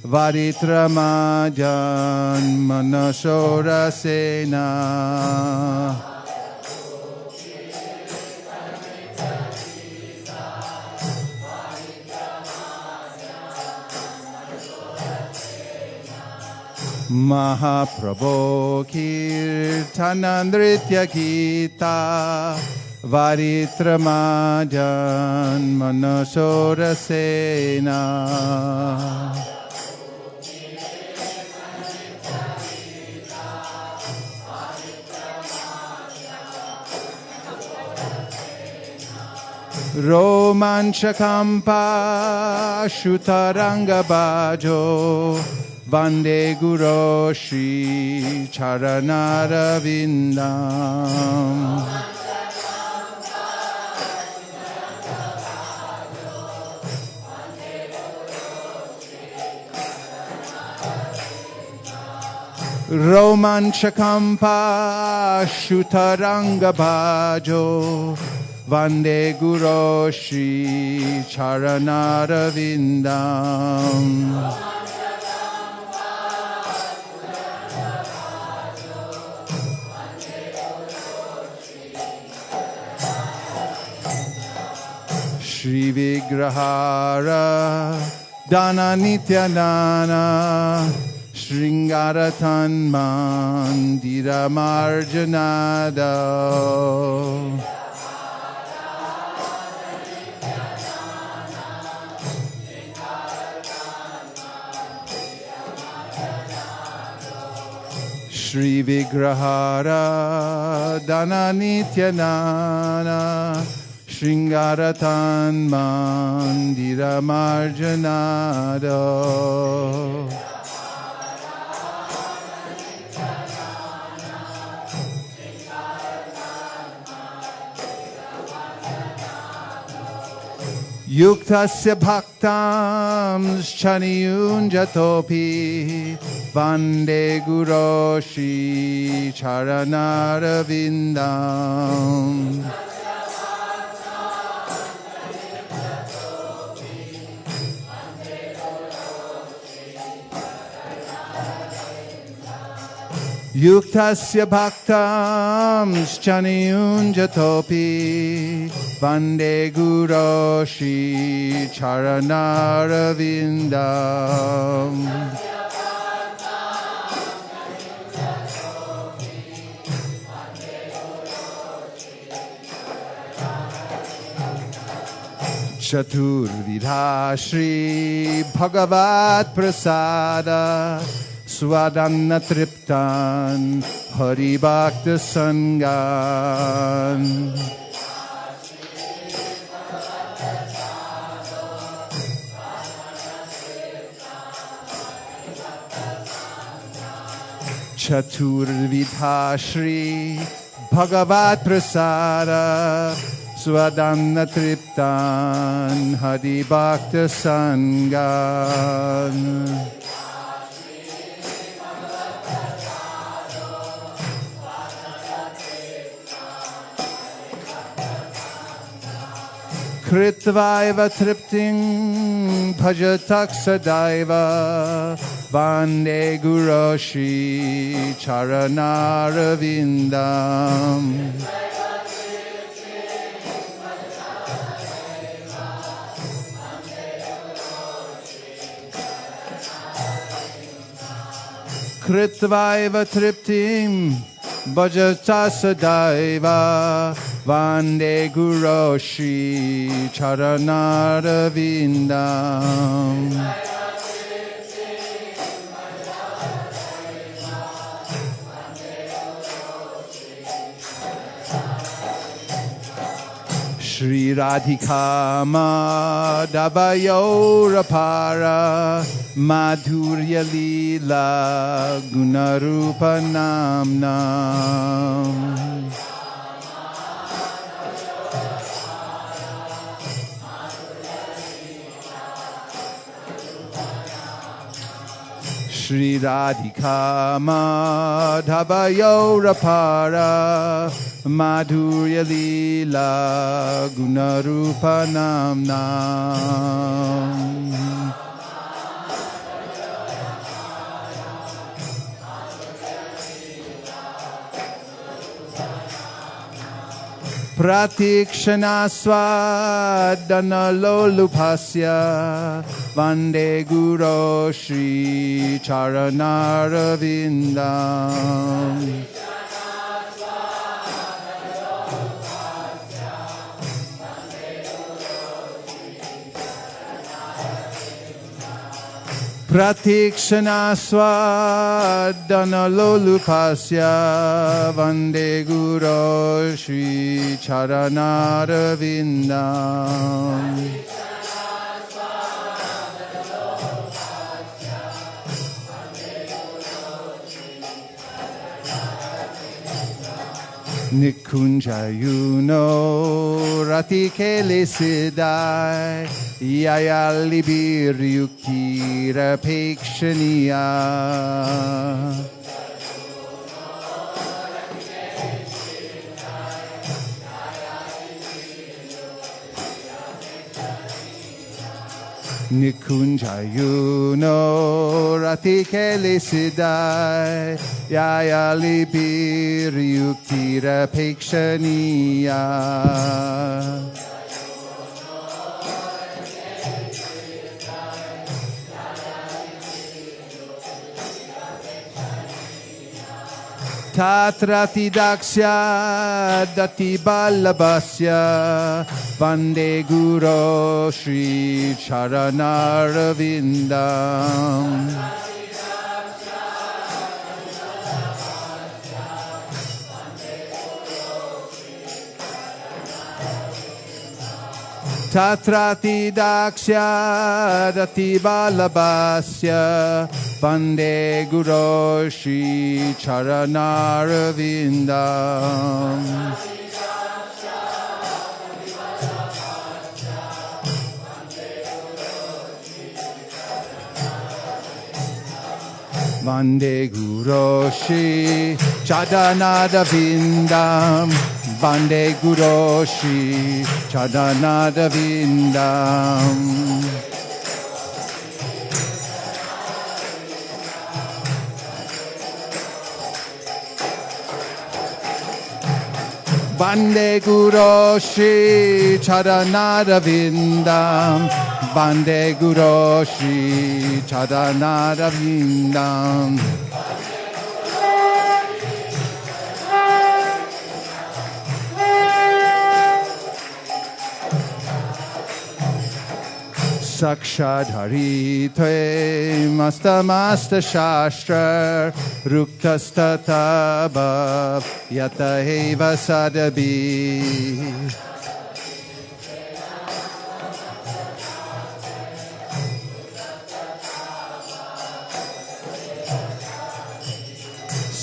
Varitramajan Manasora Sena Mahaprabhu Kirtanandritya Gita Varitramajan Manasora Sena Romanchakampa Shutaranga Bajo Vande Guru Shri Charanarvindam. Romanchakampa Shutaranga Bajo Vande Guru Shri Charanarvindam. Shri Vigrahara Dana Nityanana Shringaratan Mandira Marjanada Shri Vigrahara Dana Nityanana Shringaratan Mandira Marjanada Yuktasya bhaktam chaniyunjatopi Vande Guroshi Charanaravindam Yuktasya bhaktam chaniyunjatopi Vande Guroshi Charanaravindam Chaturvidha Shri Bhagavat Prasada Swadanna Triptan Hari Bhakta Sangan Chaturvidha Shri Bhagavat Prasada Swadanna Triptan Hari Bhakta Sangan Kritvaiva tripting bhajatak sadaiva Vande Guroshi Charanaravindam Kritvaiva tripting bhajatak sadaiva Vande Guroshi Charanaravindam Shri Radhika Madhavayorapara Madhurya Lila Gunarupa Namnam Shri Radhika Madhavayorapara Madhurya Lila Gunarupa Namnam Pratikshana Swadana Lolupasya Vande Guru Shri Charanaravindam Pratikshana Swadana Lolupasya Vande Guru Shri Charanaravindam Nikunjayuno Ratikele Siddhai Yayalibir Yukira Pekshaniya Nikunjayuno Ratikele Siddhai Yayalibir Yukira Pekshaniya Tatrati daksya dati ballabhasya Vande Guru Shri Charanarvindam. Tatrati daksya dati ballabhasya Vande Guru Shri Charanarvindam. Vande Guru Shri Charanarvindam. Vande Guru Shri Charanarvindam. Vande Guru Shri Charanarvindam. Vande Guru Shri Charanarvindam. Sakshadhari Tve Masta Masta Shastra Ruktastata Bhav Yata Eva Sadabi.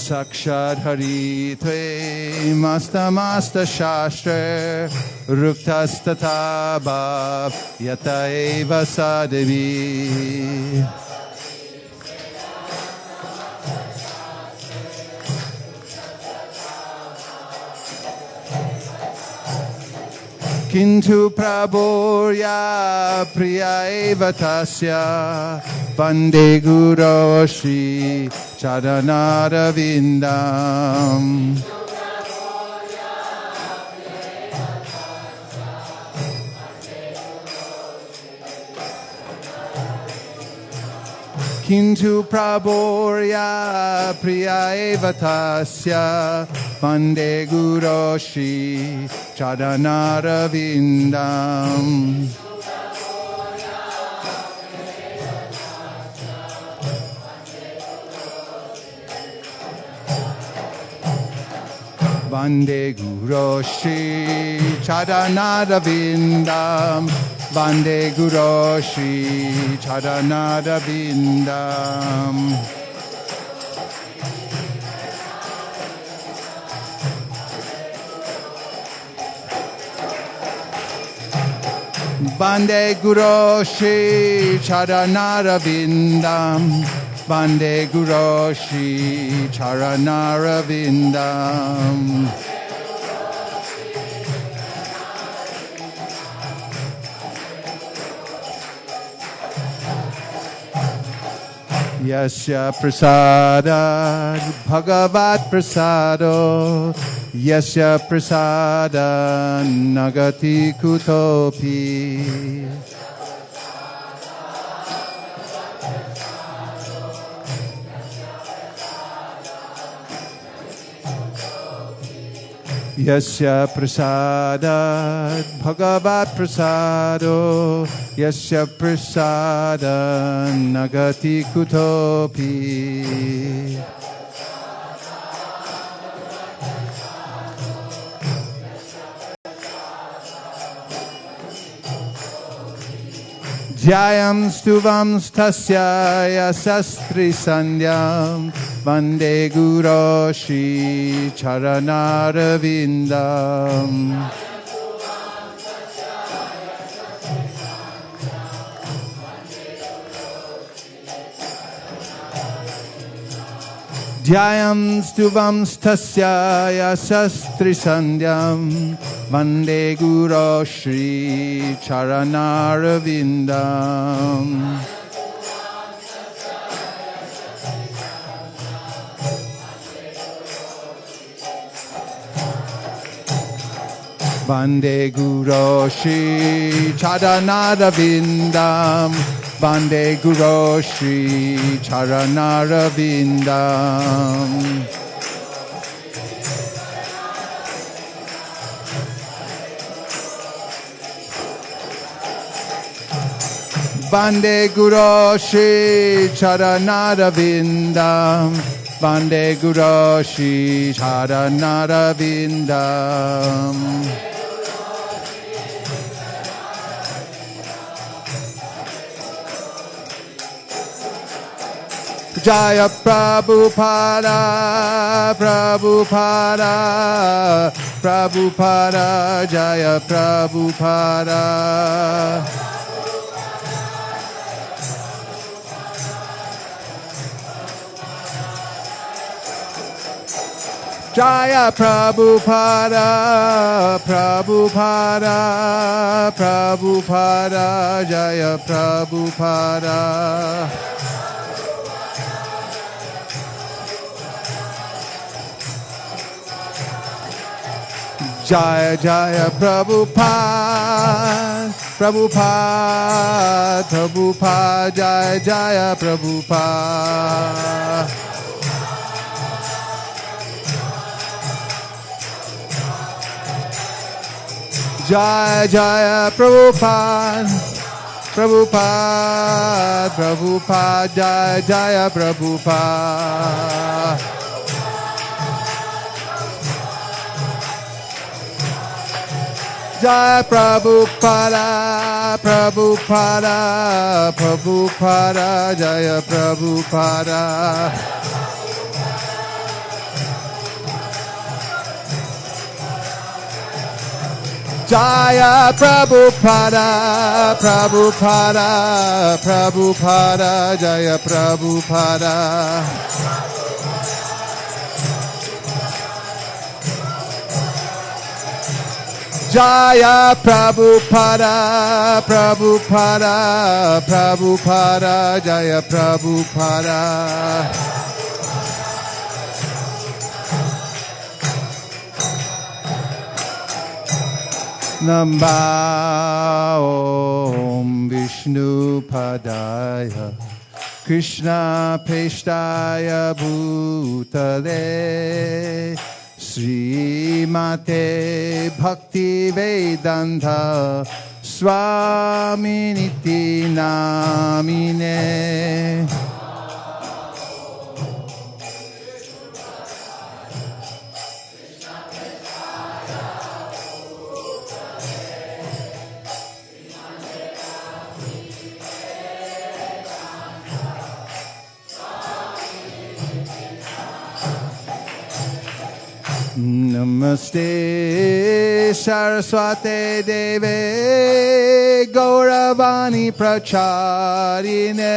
Sakshadhari Tve Masta Masta Shastra Ruktastata Bhav Yata Eva Sadavi. Kintu Prabhurya Priya Eva Tasya Vande Guru Shri Charanarvindam. Kintu Prabhurya Priya Eva Tasya Vande Guru Shri Charanarvindam. Vande Guru Shri Charanarvindam. Vande Guru Shri Charanarvindam. Vande Guru Shri Charanarvindam. Vande Guru Shri Charanarvindam. Yasya prasada bhagavat prasado Yasya prasada nagati kutopi. Yasya prasada bhagavat prasado Yasya prasada nagati kutopi. Jayam stuvam stasya yasastri sandhyam Vande Guru Shri Charanarvindam. Jayam stuvam stasya yasastri sandhyam Vande Guru Shri Charanarvindam. Vande Guru Shri Charanarvindam. Vande Guru Shri Charanarvindam. Vande Guru Shri Charanarvindam. Vande Guru Shri Charanarvindam. Jaya Prabhupada, Prabhupada, Prabhupada, Jaya Prabhupada. Jaya Prabhupada, Prabhupada, Prabhupada, Jaya Prabhupada. Jaya Jaya Prabhupada, Prabhupada, Prabhupada, Jaya Jaya Prabhupada. Jaya Jaya Prabhupada, Prabhupada, Prabhupada, Jaya Jaya Prabhupada. Jaya Prabhupada, Prabhupada, Prabhupada, Jaya Prabhupada. Jaya Prabhupada, Prabhupada, Prabhupada, Jaya Prabhupada. Jaya Prabhupada, Prabhupada, Prabhupada, Jaya Prabhupada. Namba Om Vishnu Padaya Krishna Peshtaya Bhutale Srimate Bhakti Vedanta Swami Niti Namine. Namaste Saraswate Deve Gauravani Pracharine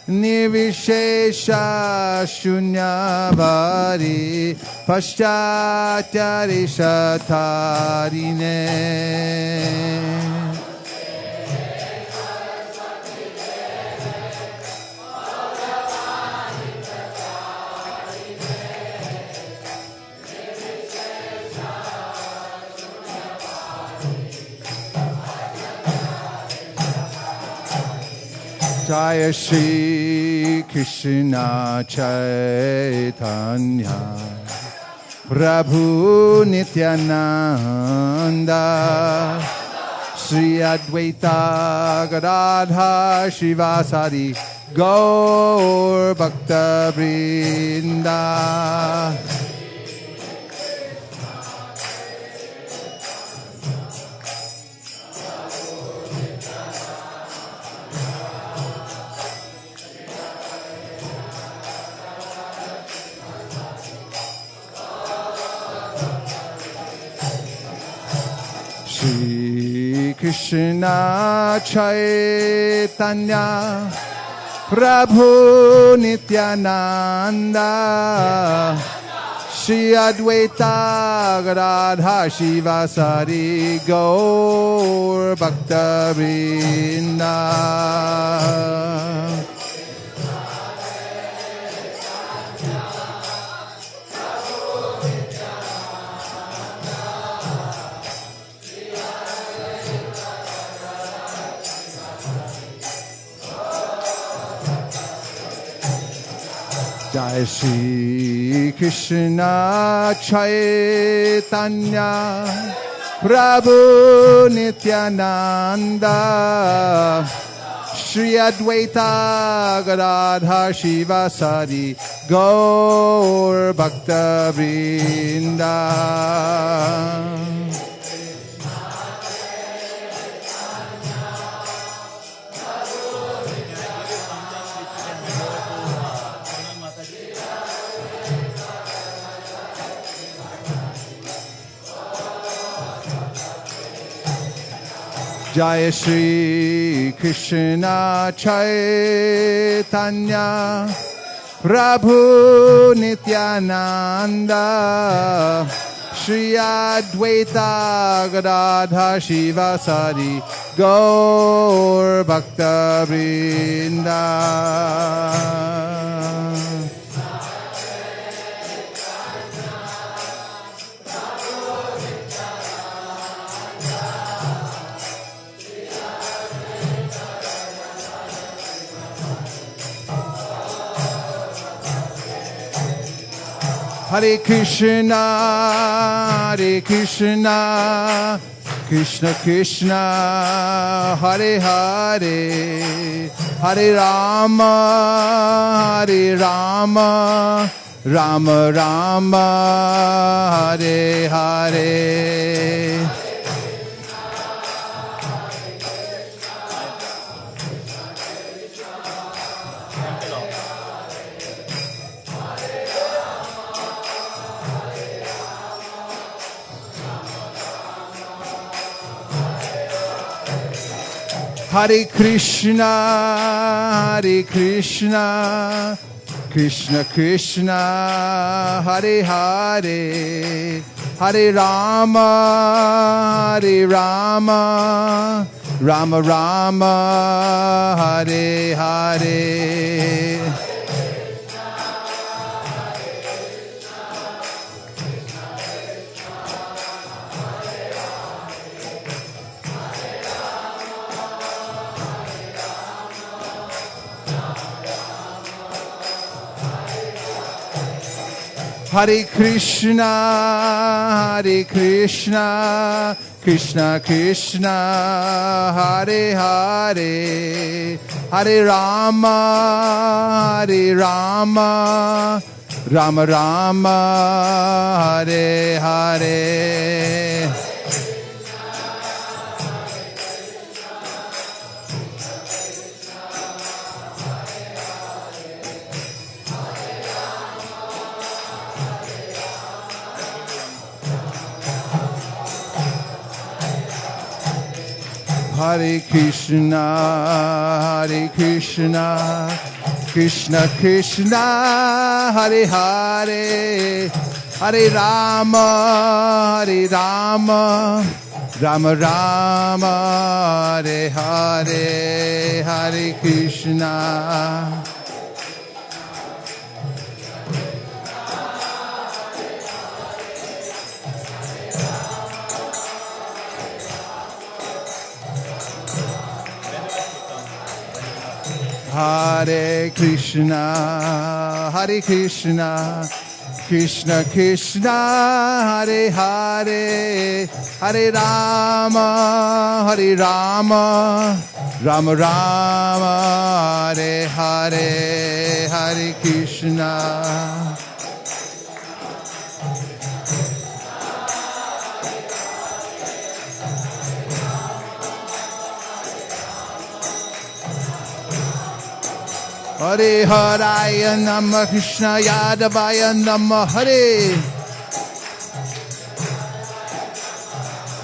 Nirvishesha Shunyabhari Paschatya Rishatarine. Jaya Shri Krishna Chaitanya Prabhu Nityananda Shri Advaita Gadadhar Shivasadi Gaur Bhakta Vrinda. Shri Krishna Chaitanya Prabhu Nityananda Shri Advaita Gadadhar Shivasari Gaur Bhakta Vrinda. Jai Shri Krishna Chaitanya Prabhu Nityananda, Shri Advaita Gadadhar Shivasadi, Gaur Bhakta Vrinda. Jaya Shri Krishna Chaitanya Prabhu Nityananda Shri Advaita Gadadhar Shivasadi Gaur Bhakta Vrinda. Hare Krishna, Krishna Krishna, Hare Hare, Hare Rama, Rama Rama, Hare Hare. Hare Krishna, Krishna Krishna, Hare Hare, Hare Rama, Rama Rama, Hare Hare. Hare Krishna, Krishna Krishna, Hare Hare, Hare Rama, Rama Rama, Hare Hare. Hare Krishna, Krishna Krishna, Hare Hare, Hare Rama, Rama Rama, Hare Hare, Hare Krishna. Hare Krishna, Krishna Krishna, Hare Hare, Hare Rama, Rama Rama, Hare Hare, Hare Krishna. Hare Haraya Namah Krishna Yadavaya Namah Hare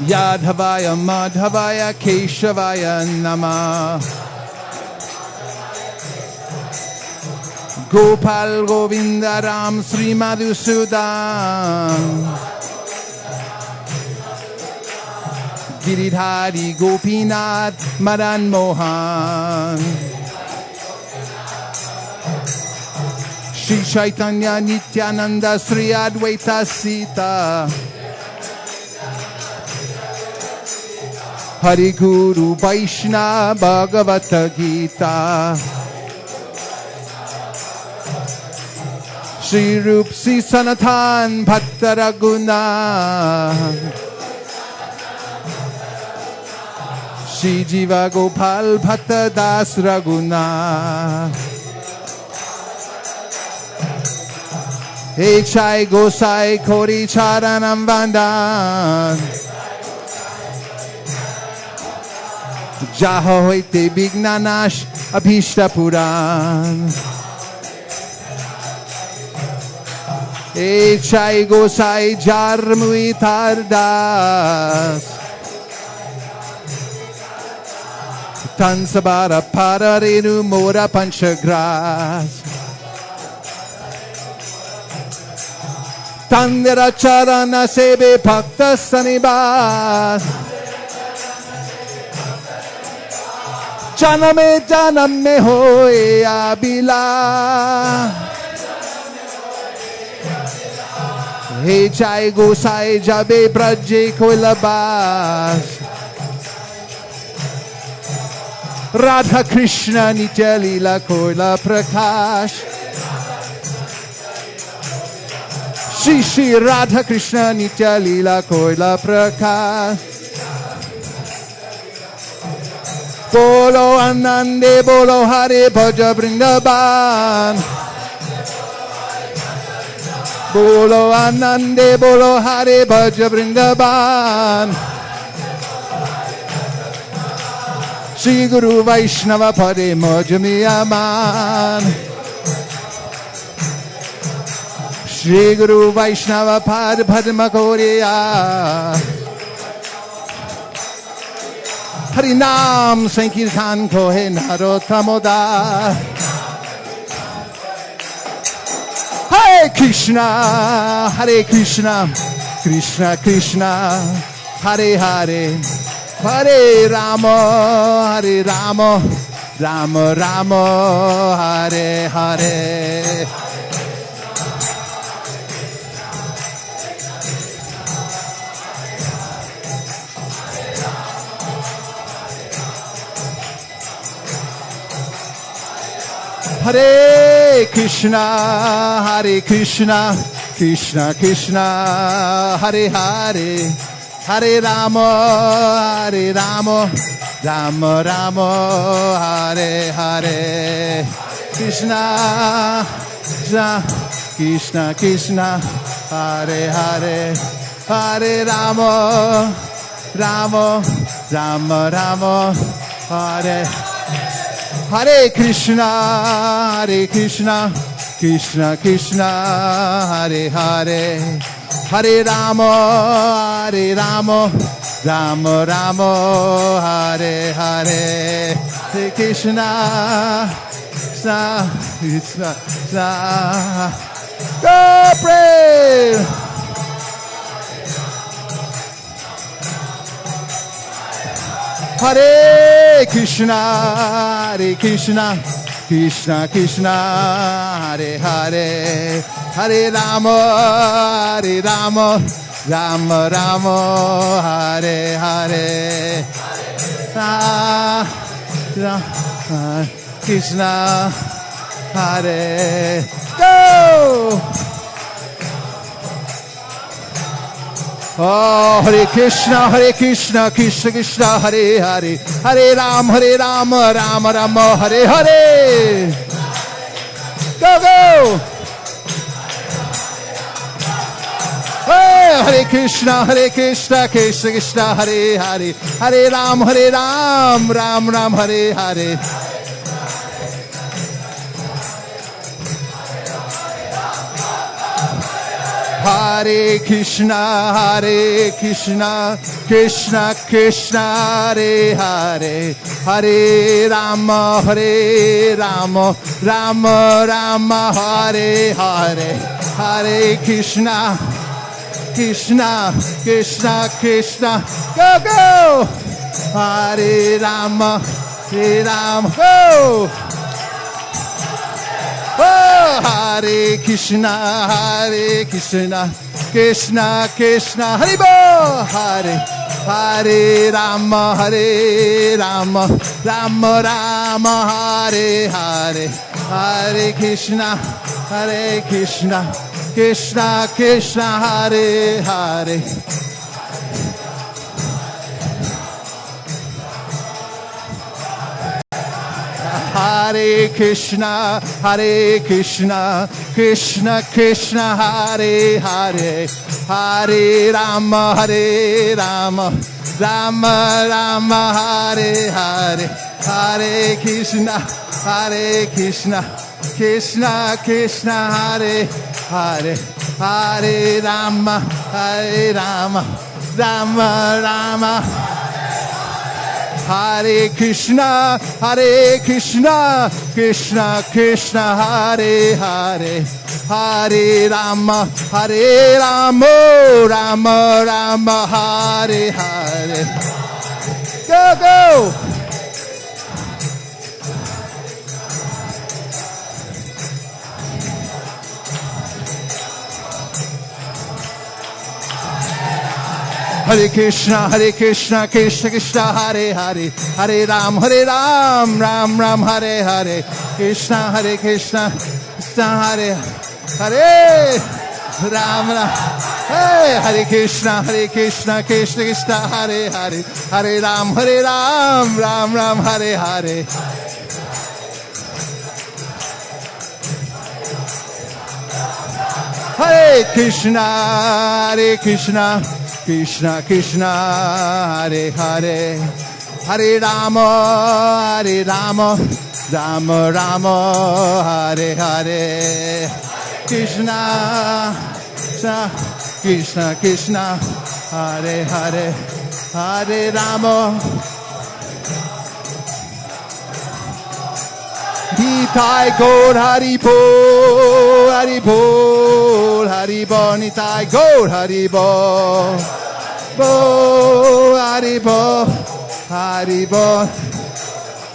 Yadhavaya Madhavaya Kesavaya Namah Gopal Govinda Ram Sri Madhusudan Giridhari Gopinath Madan Mohan Shri Chaitanya Nityananda Sri Advaita Sita Hari Guru Vaishnava Bhagavata Gita Shri Rup Sri Sanatan Bhatta Raghunath Shri Jiva Gopal Bhatta Das Raghunath. Hey Chai Gosai Kori Charanam Vandan. Jaha Hoite Vignanash Abhishta Puran. Hey Chai Gosai Jarmui Tardas. Tansabara Pararenu Mora Panchagras. Tandera Charana Sebe Bhakta Sanibas. Janame Hoye Abila. Hey Chai Gosai Jabe Braje Koilabas. Radha Krishna Nitya Lila Koila Prakash. Shri Shri Radha Krishna Nitya Lila Koila Prakash. Bolo Anande Bolo Hare Bhaja Vrindavan. Bolo Anande Bolo Hare Bhaja Vrindavan. Shri Guru Vaishnava Pade Mojami Aman. Shri Guru Vaishnava Pad Padma Koriya. Harinam Sankirtan Kohe Narottamoda. Hare Krishna, Hare Krishna, Krishna Krishna, Hare Hare, Hare Rama, Hare Rama, Rama Rama, Hare Hare. Hare Krishna, Hare Krishna, Krishna Krishna, Hare Hare, Hare Rama, Hare Rama, Rama Rama, Hare Hare. Krishna, Krishna, Krishna Krishna, Hare Hare, Hare Rama, Rama, Rama Rama, Hare Hare Krishna, Hare Krishna, Krishna Krishna, Hare Hare, Hare Rama, Hare Rama, Rama Rama, Hare Hare, Hare Krishna, Krishna, Krishna, Krishna. Go pray! Hare Krishna, Hare Krishna, Krishna Krishna, Hare Hare, Hare Rama, Hare Rama, Rama Rama, Hare Hare, Krishna, Hare. Go! Oh, Hare Krishna, Krishna Krishna, Hare Hare, Hare Rama, Rama Rama, Hare Hare. Go, go! Hey, Hare Krishna, Krishna Krishna, Hare Hare, Hare Rama, Ram Ram, Hare Hare. Hare Krishna, Krishna Krishna, Hare Hare, Hare Rama, Rama Rama, Hare Hare, Hare Krishna, Krishna Krishna, go, go! Hare Rama, go! Oh, Hare Krishna, Krishna Krishna, Haribo, Hare Rama, Rama Rama, Hare Hare, Hare Krishna, Krishna Krishna, Hare Hare. Hare Krishna, Hare Krishna, Krishna Krishna, Hare Hare, Hare Rama, Hare Rama, Rama Rama, Hare Hare, Hare Krishna, Hare Krishna, Krishna Krishna, Hare Hare, Hare Rama, Hare Rama, Rama Rama, Hare Krishna, Krishna Krishna, Hare Hare, Hare Rama, Rama Rama, Hare Hare. Go, go! Hare Krishna, Krishna Krishna, Hare Hare, Hare Ram, Ram Ram, Hare Hare, Krishna, Krishna, Krishna, Hare Hare, Ram Ram, Hey, Hare Krishna, Krishna Krishna, Hare Hare, Hare Ram, Ram Ram, Hare Hare. Hare Krishna, Krishna Krishna, Hare Hare, Hare Rama, Rama Rama, Hare Hare, Krishna Krishna Krishna, Hare Hare, Hare Rama. Nitai Gaur Hari Bol, Hari Bol, Hari Bol, Nitai Gaur Hari Bol, Bol, Hari Bol, Hari Bol,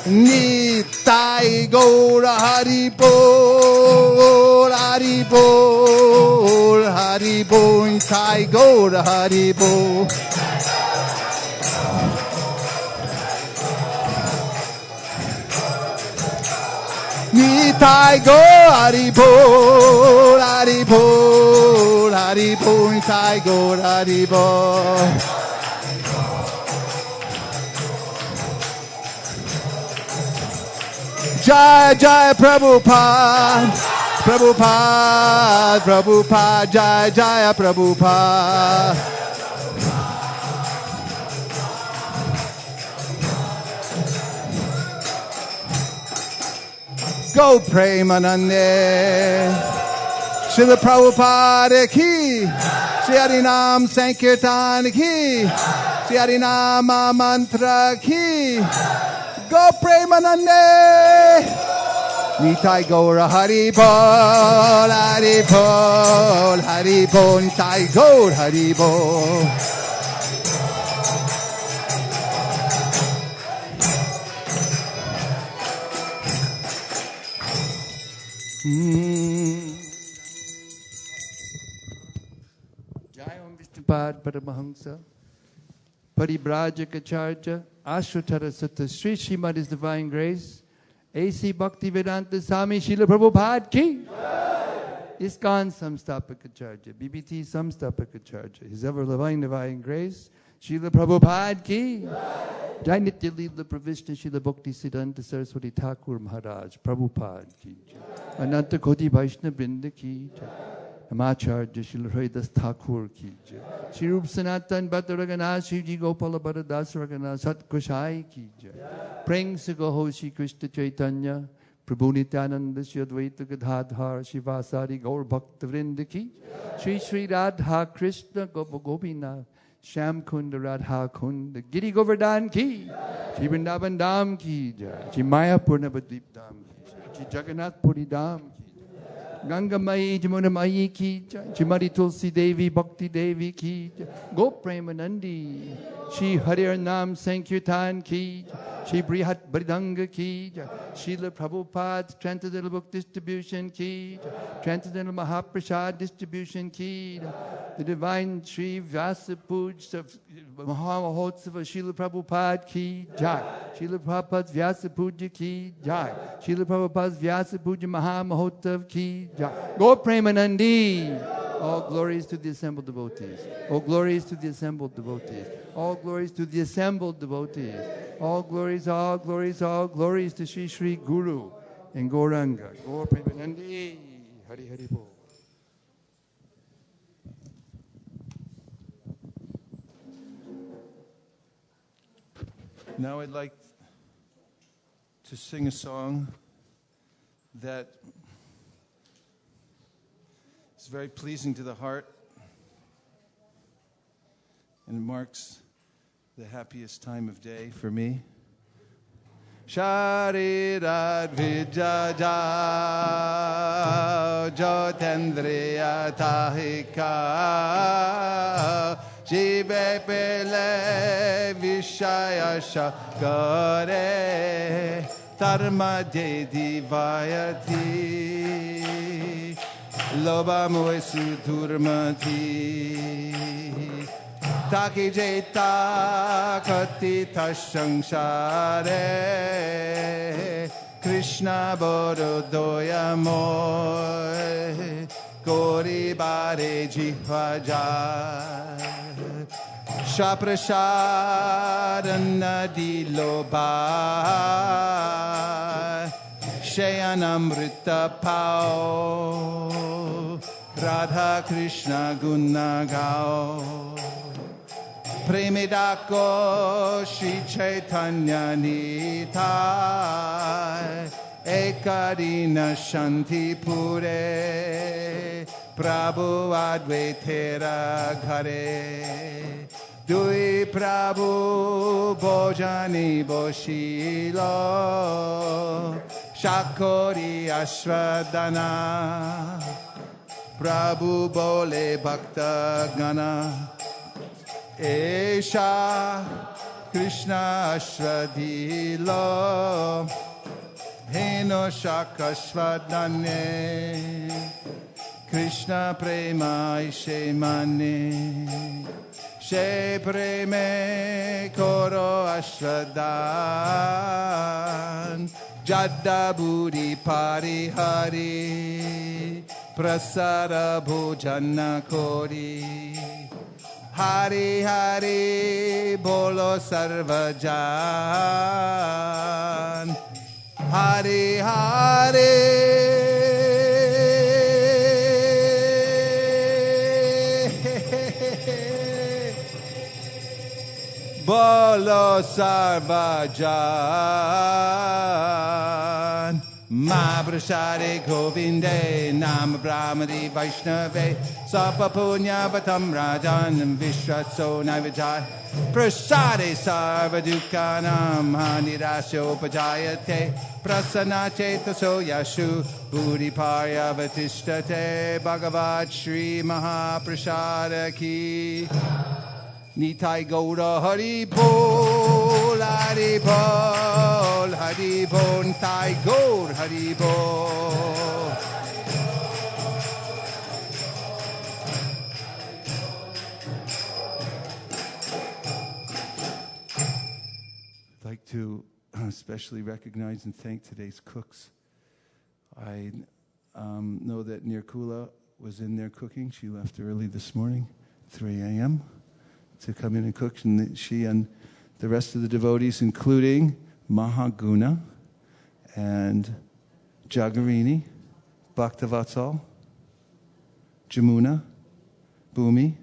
Nitai Gaur Hari Bol, Hari Bol, Hari Bol, Nitai Gaur Hari Bol. Nitai Gaur Hari Bol, Hari Bol, Hari Bol, Nitai Gaur Hari Bol. Jai Jai Prabhupada, Prabhupada, Prabhupada, Jai Jai Prabhupada. Go Premanande, Srila Prabhupada ki, Shri Harinam Sankirtan ki, Shri Harinama Mantra ki, Go Premanande, Nitai Gaura Hari Bol, Hari Bol, Hari Bol, Nitai Gaur Hari Bol. Jai Om Vishnupad Paramahamsa Paribrajaka Ashratara Sutta Sri Srimad His Divine Grace A.C. Bhaktivedanta Swami Srila Prabhupada ki ISKCON Samstapakacharya BBT Samstapakacharya His Ever Divine Grace Srila Prabhupada ki Jai Nitya Leela Pravishna Srila Bhakti Siddhanta Saraswati Thakur Maharaj Prabhupada ki Ananta Koti Vaishnava Brinda ki Amacharya Srila Haridas Thakur ki Shri Rup Sanatan Bhatta Raghunath Shivji Gopala Bhatta Das Raghunath Sat Gosai ki Prang Sagaho Shri Krishna Chaitanya Prabhu Nityananda Shri Advaita Gadadhar Shri Vasari Gaur Bhakta Vrinda ki Shri Radha Krishna Gopa Gopinath Sham Kunda Radha Kunda Giri Govardhan ki Shri Vrindavan Dham ki Shri Mayapur Navadvip Dham ki Shri Jagannath Puri Dham ki Ganga Mai Jamuna Mai ki Shri Mari Tulsi Devi Bhakti Devi ki Go Premanandi Shri Harir Nam Sankirtan ki Shri Brihat Bridanga ki Srila Prabhupada's Transcendental Book Distribution ki Transcendental Mahaprasad Distribution ki the Divine Sri Vyasa Puja Mahamahotsava Srila Prabhupada ki Jai Srila Prabhupada's Vyasa Puja ki Jai Srila Prabhupada's Vyasa Puja Mahamahotsav ki Jai Go Premanandi. All glories to the assembled devotees. All glories to the assembled devotees. All glories to the assembled devotees. All glories to Sri Sri Guru and Gauranga. Gaur Premanandi. Hari Hari Bol. Now I'd like to sing a song that is very pleasing to the heart and marks the happiest time of day for me. Sharirat Vijaja Jotendriya Tahika Jive Pele Vishaya Shakare Dharma Dedi Vayati Loba Moesu Durmati Taki Jeta Katita Shanshare Krishna Borodoya Moy Gori Bare Jihvaja Shaprasharana Diloba Shayanamrita Pao Radha Krishna Gunagao Premidako Shri Chaitanya Nitai Ekarina Shanti Pure Prabhu Advaitera Ghare Dui Prabhu Bojani Boshilo Shakori Ashwadana Prabhu Bole Bhakta Gana Esha Krishna Ashwadilo Heno Shakashwadane Krishna Prema Ishe Mane She Preme Koro Ashwadan Jadda Budi Parihari Prasara Bhojana Kori Hari Hari Bolo Sarvajan Hari Hari Bolo Sarvajan Mahaprasade Govinde Nama Brahmadi Vaishnave Sapa Punya Vatam Rajan Vishwatso Naivajai Prasade Sarva Dukkanam Hanirasyo Pajayate Prasana Chetaso Yashu Buddhi Parya Vatishtate Bhagavad Shri Mahaprasada Ki Nitai Gaura Hari Bol Hari Bol Hari Bol Nitai Gaur Hari Bol I'd like to especially recognize and thank today's cooks. I know that Nirkula was in there cooking. She left early this morning, 3 a.m. to come in and cook. And she and the rest of the devotees, including Mahaguna and Jagarini, Bhaktavatsal, Jamuna, Bhumi,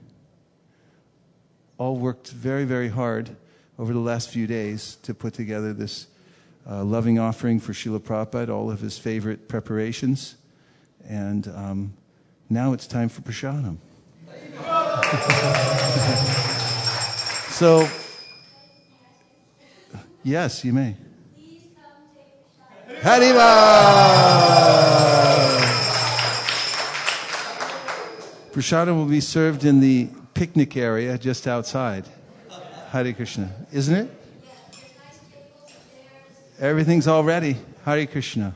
all worked very, very hard over the last few days to put together this loving offering for Srila Prabhupada, all of his favorite preparations. And now it's time for prasadam. So, yes, you may. Hariva! Prasadam will be served in the picnic area just outside. Hare Krishna. Isn't it? Everything's all ready. Hare Krishna.